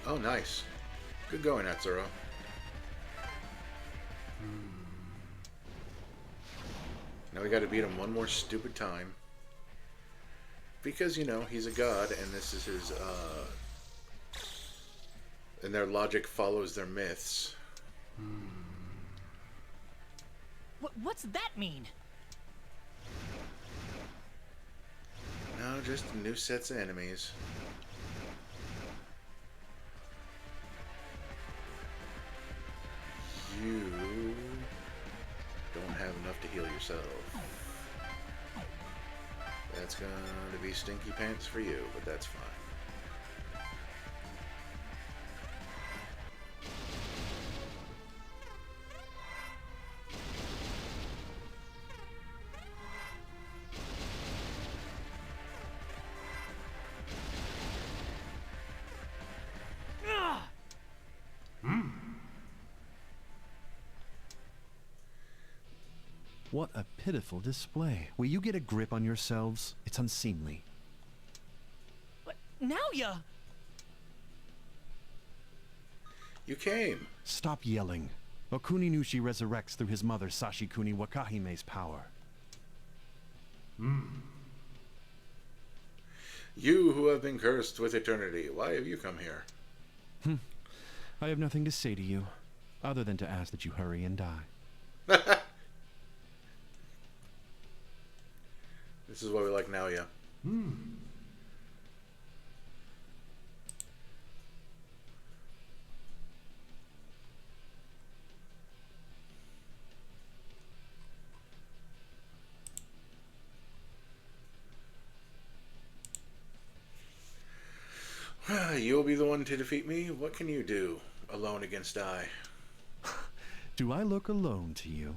Oh, nice. Good going, Atsuro. Now we gotta beat him one more stupid time. Because, you know, he's a god, and this is his, and their logic follows their myths. What's that mean? No, just new sets of enemies. You don't have enough to heal yourself. That's That's gonna be stinky pants for you, but that's fine. What a pitiful display. Will you get a grip on yourselves? It's unseemly. But Naoya! You came. Stop yelling. Okuninushi resurrects through his mother Sashikuni Wakahime's power. You who have been cursed with eternity, why have you come here? I have nothing to say to you, other than to ask that you hurry and die. This is what we like now, yeah. You'll be the one to defeat me? What can you do, alone against I? Do I look alone to you?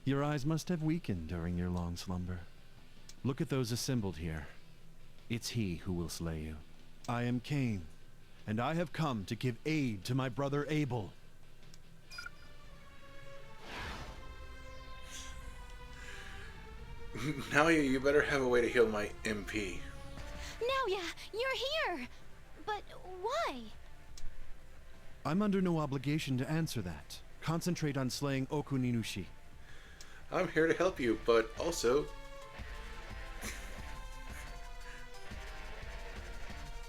Your eyes must have weakened during your long slumber. Look at those assembled here. It's he who will slay you. I am Cain, and I have come to give aid to my brother Abel. Now you better have a way to heal my MP. Naoya, you're here! But why? I'm under no obligation to answer that. Concentrate on slaying Okuninushi. I'm here to help you, but also...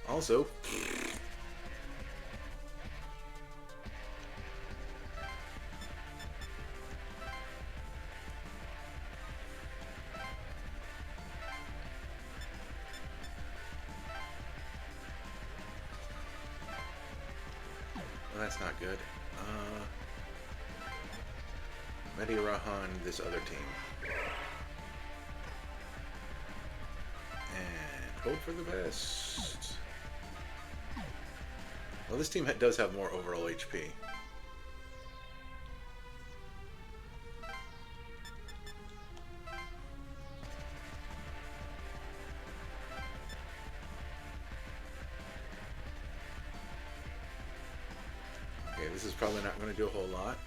Also... Well, that's not good. Medirahan, this other team. And hope for the best. Well, this team does have more overall HP. Okay, this is probably not going to do a whole lot.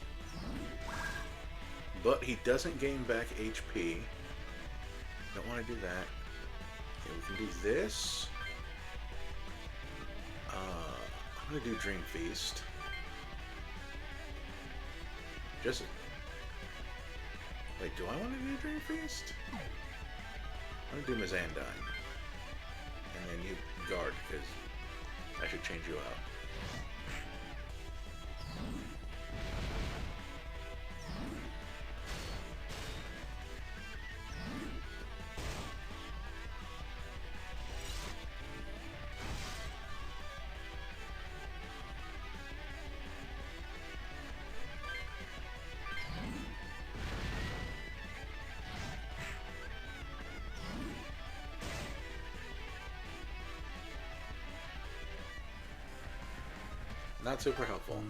But he doesn't gain back HP. Don't want to do that. Okay, we can do this. I'm going to do Dream Feast. Just... Wait, do I want to do Dream Feast? I'm going to do Mizandine. And then you guard, because I should change you out. Not super helpful.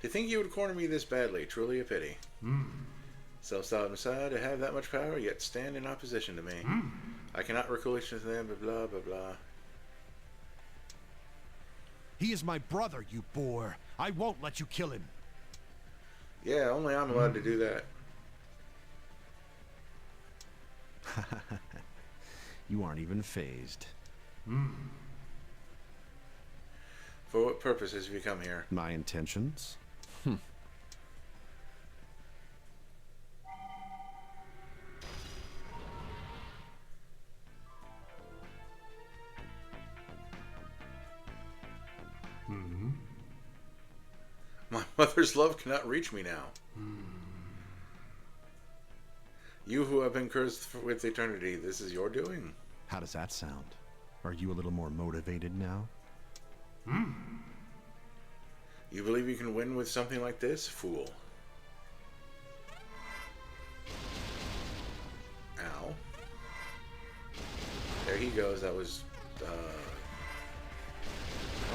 To think you would corner me this badly, truly a pity. Self-styled Messiah to have that much power, yet stand in opposition to me. I cannot recollect to them, blah, blah, blah. He is my brother, you boor. I won't let you kill him. Yeah, only I'm allowed to do that. You aren't even phased. For what purposes have you come here? My intentions? My mother's love cannot reach me now. You who have been cursed with eternity, this is your doing. How does that sound? Are you a little more motivated now? You believe you can win with something like this? Fool. Ow. he goes. That was... Oh,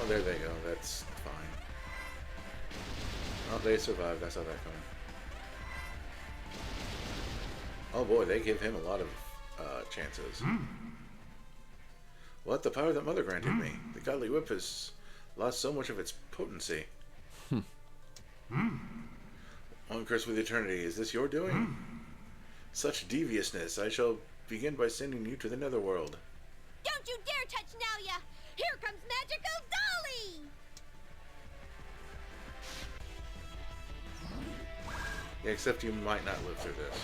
there they go. That's fine. Oh, they survived. I saw that coming. Oh boy, they give him a lot of chances. What? The power that Mother granted me. The godly whip has lost so much of its potency. One curse with eternity. Is this your doing? Such deviousness. I shall begin by sending you to the netherworld. Don't you dare touch Nalia! Here comes Magical Dolly! Yeah, except you might not live through this.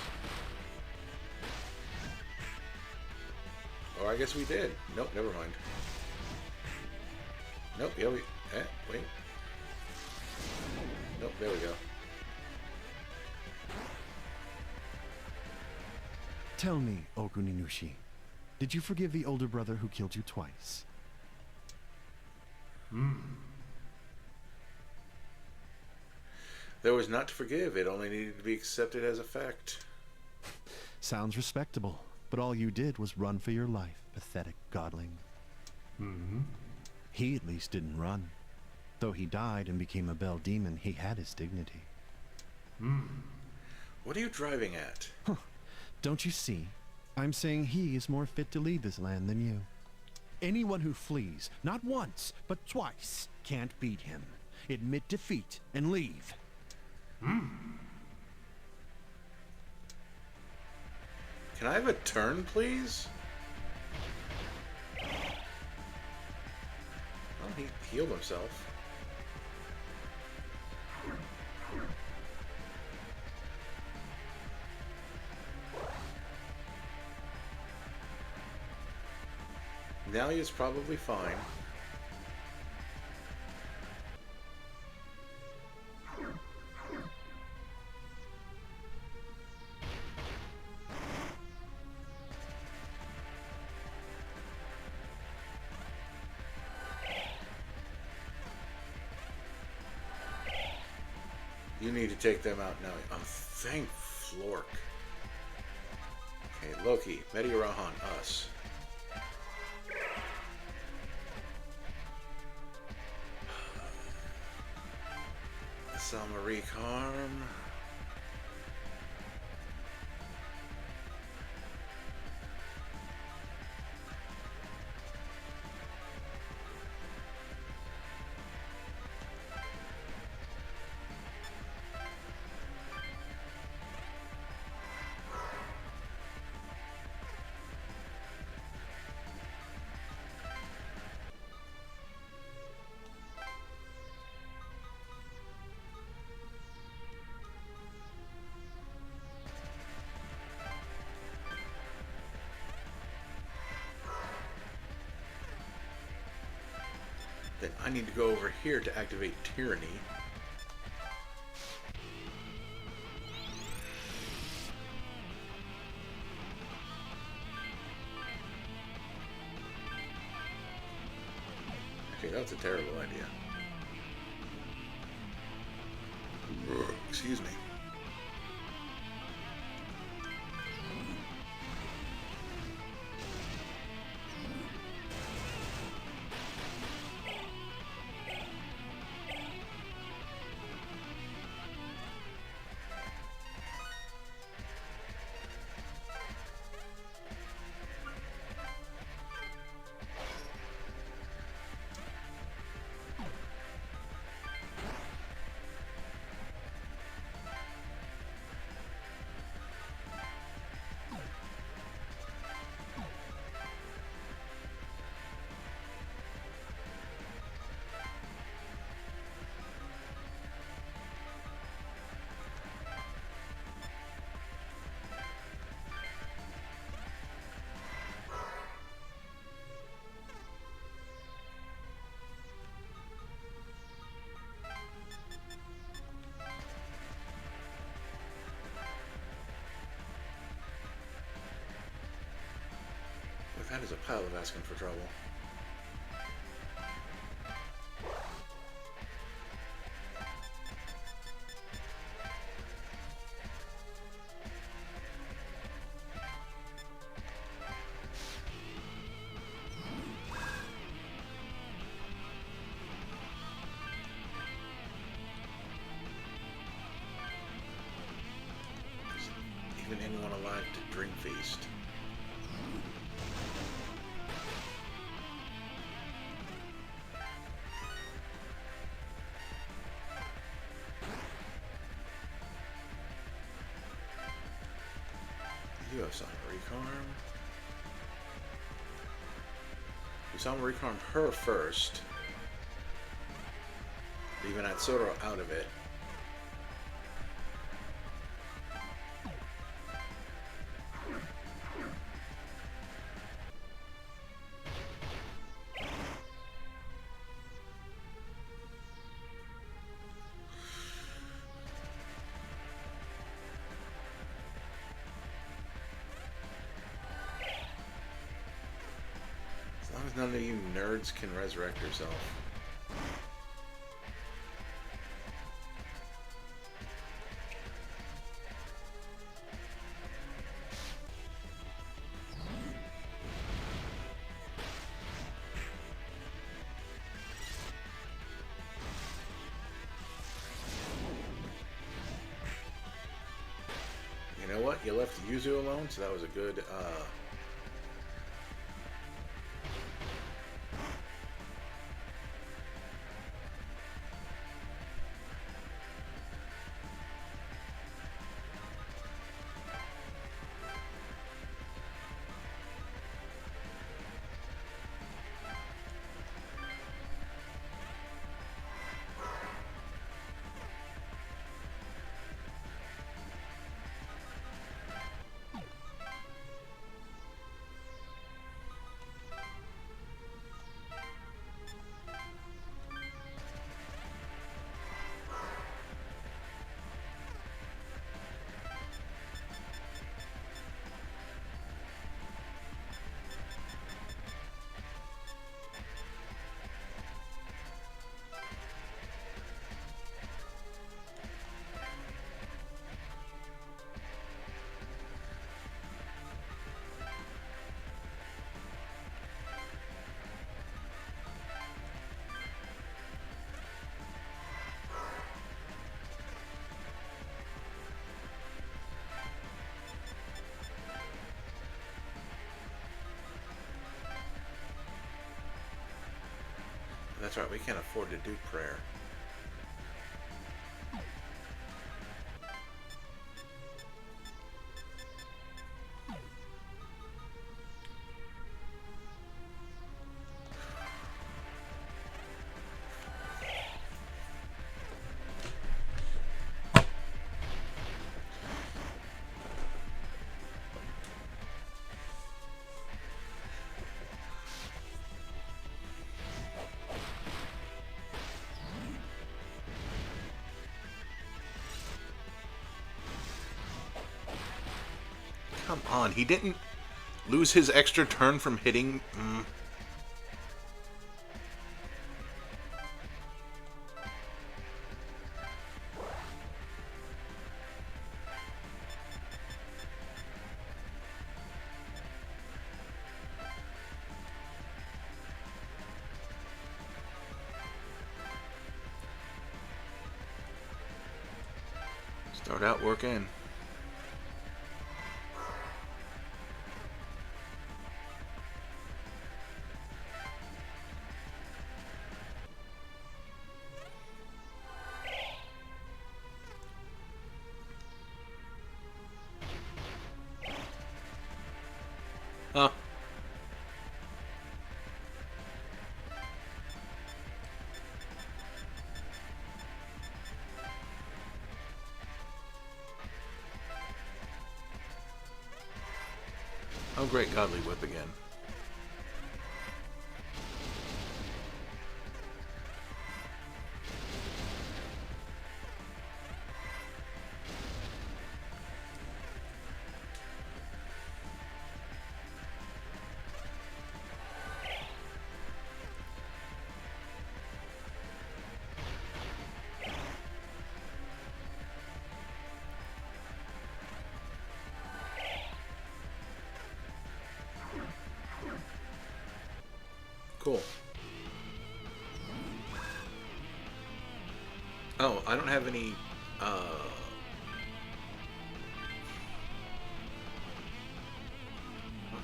Or I guess we did. Nope, never mind. Nope, yeah, we... wait. Nope, there we go. Tell me, Okuninushi, did you forgive the older brother who killed you twice? There was not to forgive. It only needed to be accepted as a fact. Sounds respectable, but all you did was run for your life, pathetic godling. He at least didn't run. Though he died and became a Bell Demon, he had his dignity. What are you driving at? Don't you see? I'm saying he is more fit to lead this land than you. Anyone who flees, not once, but twice, can't beat him. Admit defeat and leave. Can I have a turn, please? Oh, he healed himself. Now he's probably fine. You need to take them out now. Oh, thank Flork. Okay, Loki, Mediarahan, us. Salmarie Karm. Then I need to go over here to activate Tyranny. Okay, that's a terrible idea. Excuse me. That is a pile of asking for trouble. anyone alive to Dream Feast. You have some recarm. Usama recarmed her first, leaving Atsuro out of it. As long as none of you nerds can resurrect yourself. You know what? You left Yuzu alone, so that was a good, that's right, we can't afford to do prayer. Come on, he didn't lose his extra turn from hitting. Start out working. Huh. Oh, great godly whip again. Cool. Oh, I don't have any,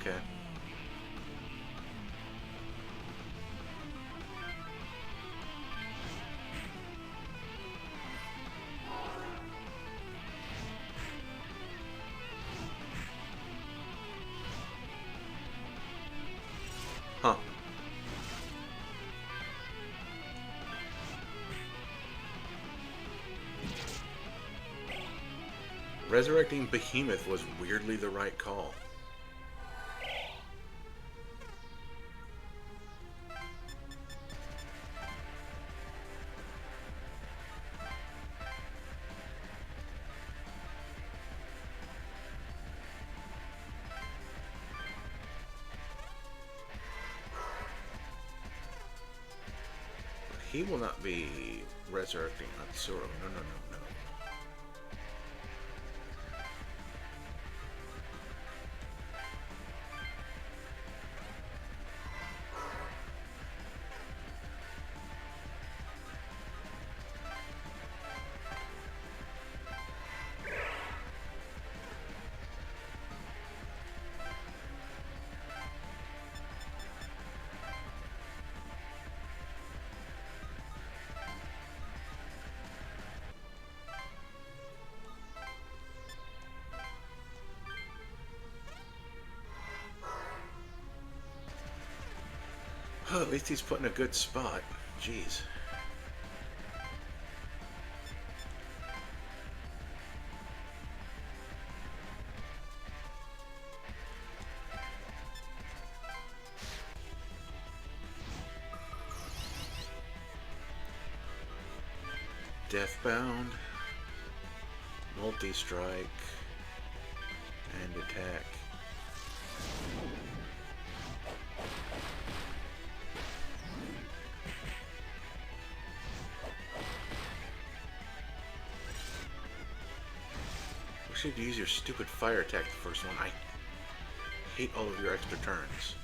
Okay. Huh. Resurrecting Behemoth was weirdly the right call. He will not be resurrecting Atsuro. No, no, no, no. Oh, at least he's put in a good spot. Jeez. Deathbound, multi-strike, and attack. Wish you'd use your stupid fire attack the first one. I hate all of your extra turns.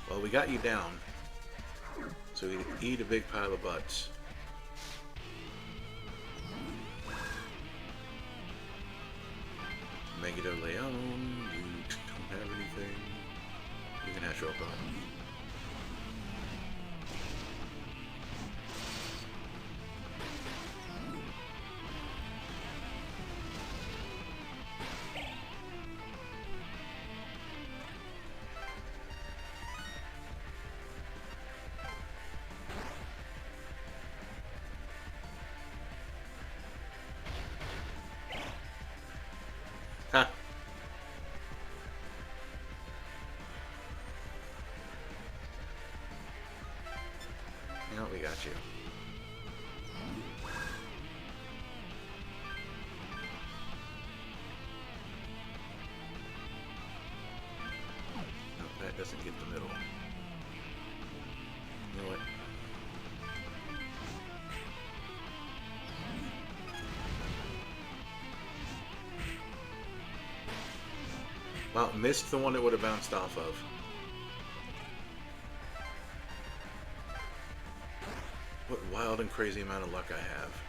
Well, we got you down, so we eat a big pile of butts. Megiddo Leon, you don't have anything. You can hash up on. Ha! No, we got you. No, that doesn't get the middle. You know what? Well, missed the one it would have bounced off of. What wild and crazy amount of luck I have.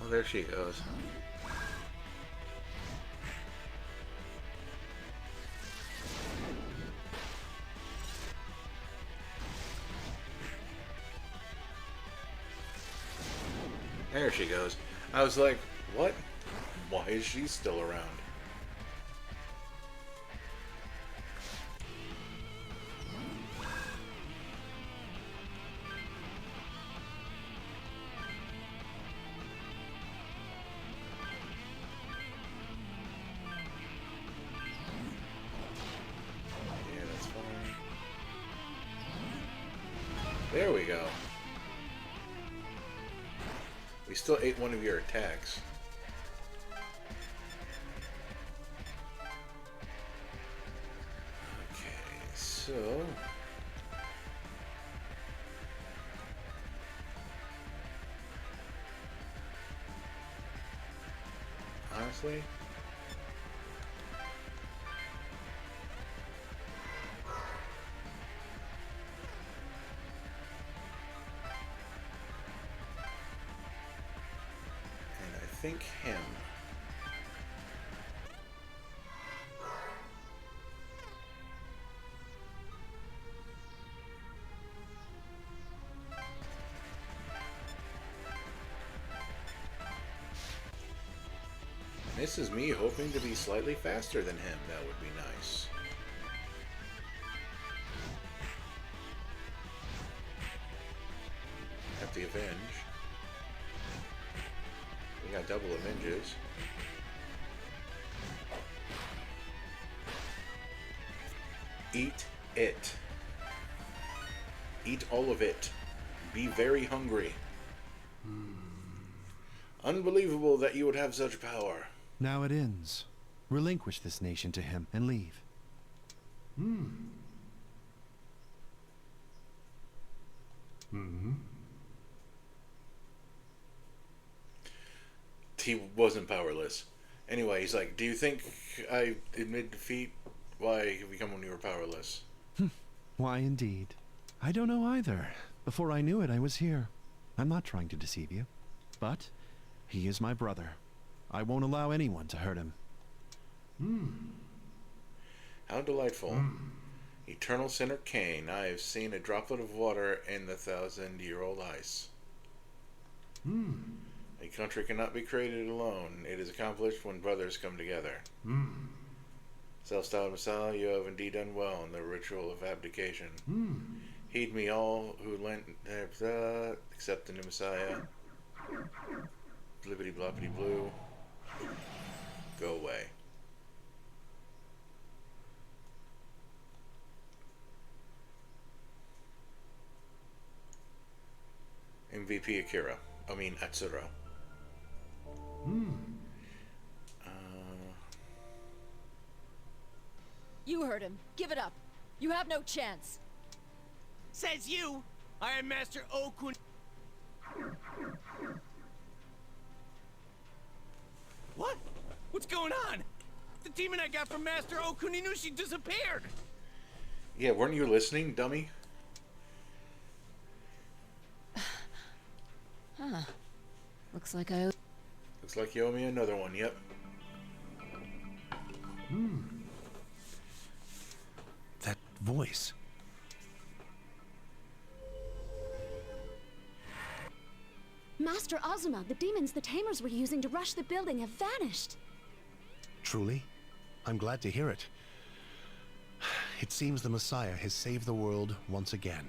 Oh, there she goes. There she goes. I was like, what? Why is she still around? Yeah, that's fine. There we go. We still ate one of your attacks. Okay, so honestly. And I think him. This is me hoping to be slightly faster than him. That would be nice. At the Avenge. We got double Avenges. Eat it. Eat all of it. Be very hungry. Unbelievable that you would have such power. Now it ends. Relinquish this nation to him and leave. He wasn't powerless. Anyway, he's like, do you think I admit defeat? Why have you come when you were powerless? Why indeed? I don't know either. Before I knew it, I was here. I'm not trying to deceive you. But he is my brother. I won't allow anyone to hurt him. How delightful. Eternal sinner Cain, I have seen a droplet of water in the 1,000-year-old ice. A country cannot be created alone. It is accomplished when brothers come together. Self-styled Messiah, you have indeed done well in the ritual of abdication. Heed me all who lent except the new Messiah. Blibbity bloppity blue. Go away. MVP Akira. I mean Atsuro. You heard him. Give it up. You have no chance. Says you! I am Master Okun. What? What's going on? The demon I got from Master Okuninushi disappeared! Yeah, weren't you listening, dummy? Huh. Looks like I... Looks like you owe me another one, yep. That voice. Master Azuma, the demons the Tamers were using to rush the building have vanished. Truly? I'm glad to hear it. It seems the Messiah has saved the world once again.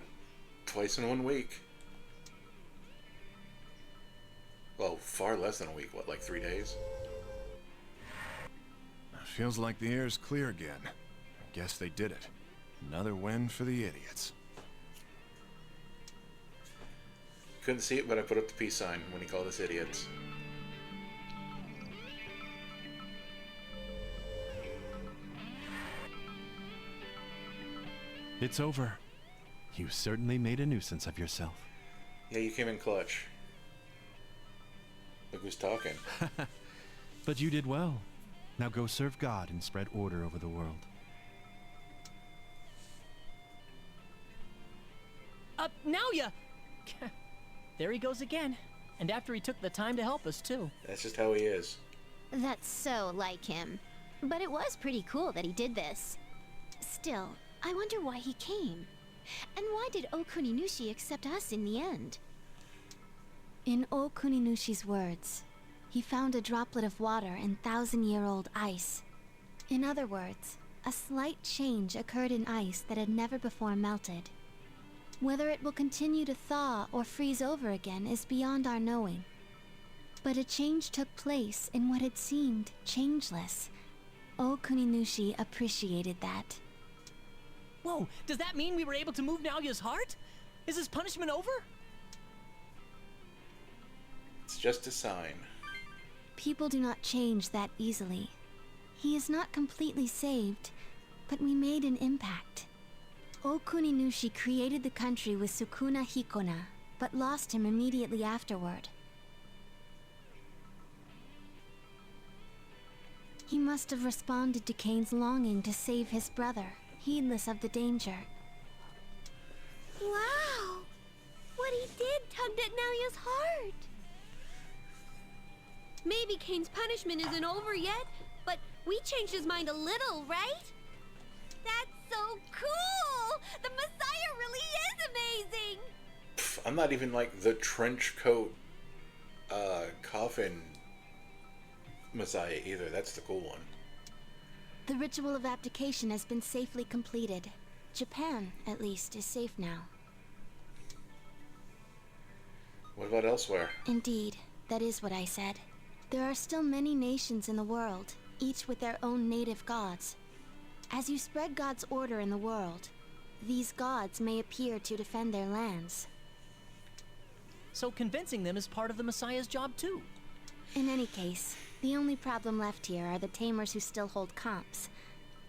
Twice in 1 week. Well, far less than a week. What, like 3 days? Feels like the air's clear again. Guess they did it. Another win for the idiots. Couldn't see it, but I put up the peace sign when he called us idiots. It's over. You certainly made a nuisance of yourself. Yeah, you came in clutch. Look who's talking. But you did well. Now go serve God and spread order over the world. Now ya! There he goes again. And after he took the time to help us, too. That's just how he is. That's so like him. But it was pretty cool that he did this. Still, I wonder why he came. And why did Okuninushi accept us in the end? In Okuninushi's words, he found a droplet of water in 1,000-year-old ice. In other words, a slight change occurred in ice that had never before melted. Whether it will continue to thaw or freeze over again is beyond our knowing. But a change took place in what had seemed changeless. Okuninushi appreciated that. Whoa, does that mean we were able to move Nalya's heart? Is his punishment over? It's just a sign. People do not change that easily. He is not completely saved, but we made an impact. Okuninushi created the country with Sukuna Hikona, but lost him immediately afterward. He must have responded to Kane's longing to save his brother, heedless of the danger. Wow! What he did tugged at Nalia's heart. Maybe Kane's punishment isn't over yet, but we changed his mind a little, right? That's so cool! The Messiah really is amazing! I'm not even like the trench coat, coffin Messiah either. That's the cool one. The ritual of abdication has been safely completed. Japan, at least, is safe now. What about elsewhere? Indeed, that is what I said. There are still many nations in the world, each with their own native gods. As you spread God's order in the world, these gods may appear to defend their lands. So convincing them is part of the Messiah's job too. In any case, the only problem left here are the tamers who still hold comps.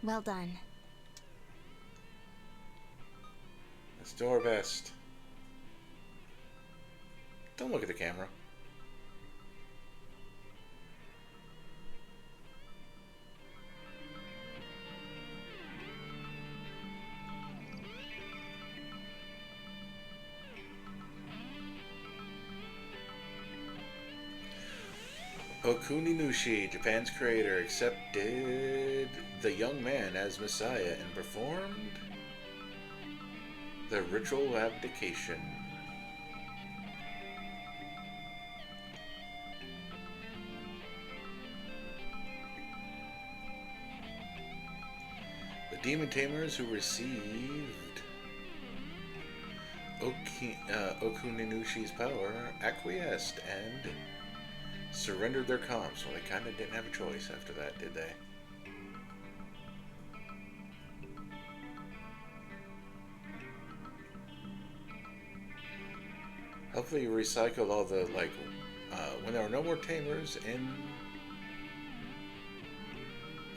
Well done. Let's do our best. Don't look at the camera. Okuninushi, Japan's creator, accepted the young man as Messiah and performed the ritual of abdication. The demon tamers who received Okuninushi's power acquiesced and surrendered their comps. Well, they kind of didn't have a choice after that, did they? Hopefully you recycled all the, like, when there are no more tamers in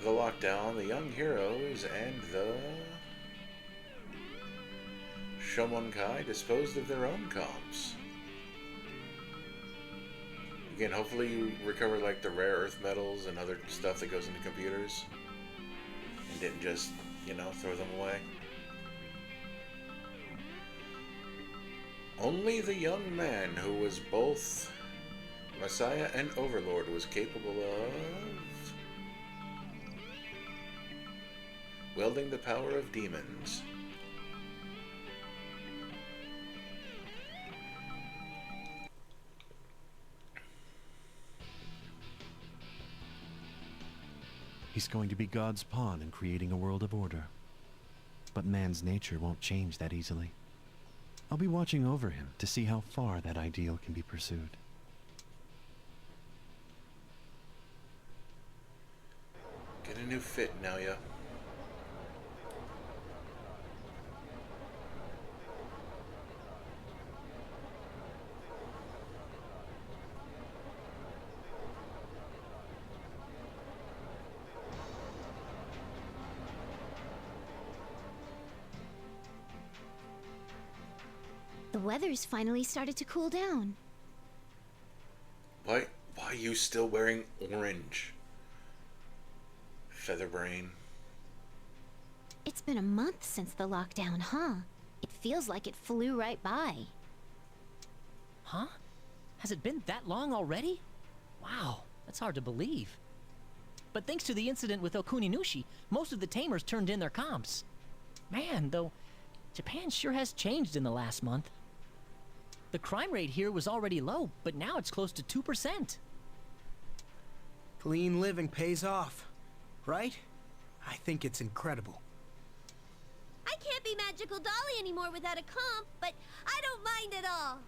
the lockdown, the young heroes and the Shomonkai disposed of their own comps. Again, hopefully you recover like the rare earth metals and other stuff that goes into computers and didn't just, you know, throw them away. Only the young man who was both Messiah and Overlord was capable of wielding the power of demons. He's going to be God's pawn in creating a world of order. But man's nature won't change that easily. I'll be watching over him to see how far that ideal can be pursued. Get a new fit, Nelia. The weather's finally started to cool down. Why are you still wearing orange? Featherbrain. It's been a month since the lockdown, huh? It feels like it flew right by. Huh? Has it been that long already? Wow, that's hard to believe. But thanks to the incident with Okuninushi, most of the tamers turned in their comps. Man, though, Japan sure has changed in the last month. The crime rate here was already low, but now it's close to 2%. Clean living pays off, right? I think it's incredible. I can't be Magical Dolly anymore without a comp, but I don't mind at all.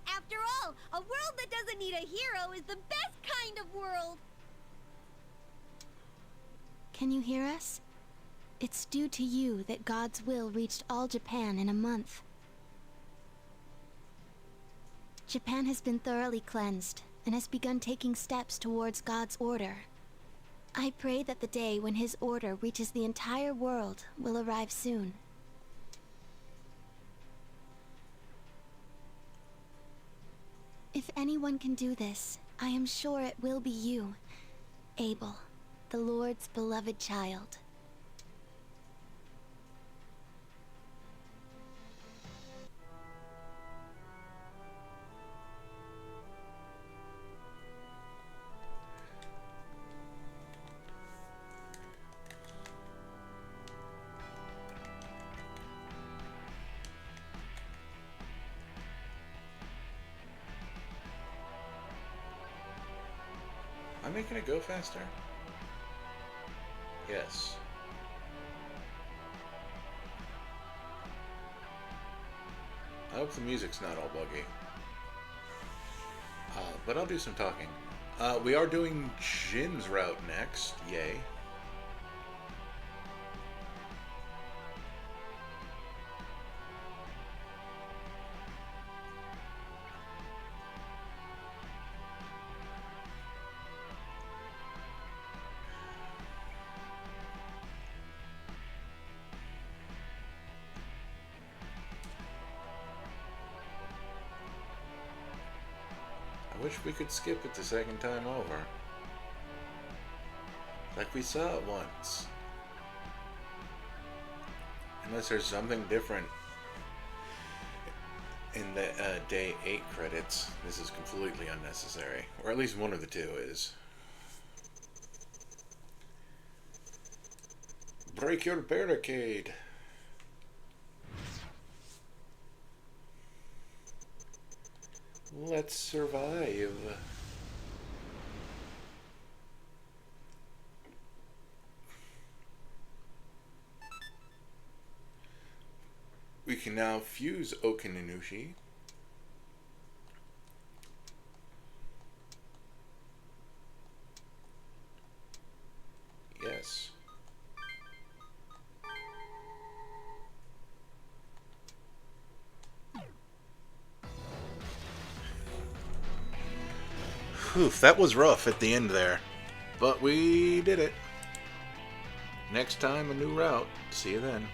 After all, a world that doesn't need a hero is the best kind of world. Can you hear us? It's due to you that God's will reached all Japan in a month. Japan has been thoroughly cleansed and has begun taking steps towards God's order. I pray that the day when His order reaches the entire world will arrive soon. If anyone can do this, I am sure it will be you, Abel. the Lord's beloved child. Am I making it go faster? Yes. I hope the music's not all buggy. But I'll do some talking. We are doing Jin's route next. Yay. I wish we could skip it the second time over. Like we saw it once. Unless there's something different in the day 8 credits, this is completely unnecessary. Or at least one of the two is. Break your barricade! Let's survive. We can now fuse Okinanushi. Yes. Oof, that was rough at the end there. But we did it. Next time, a new route. See you then.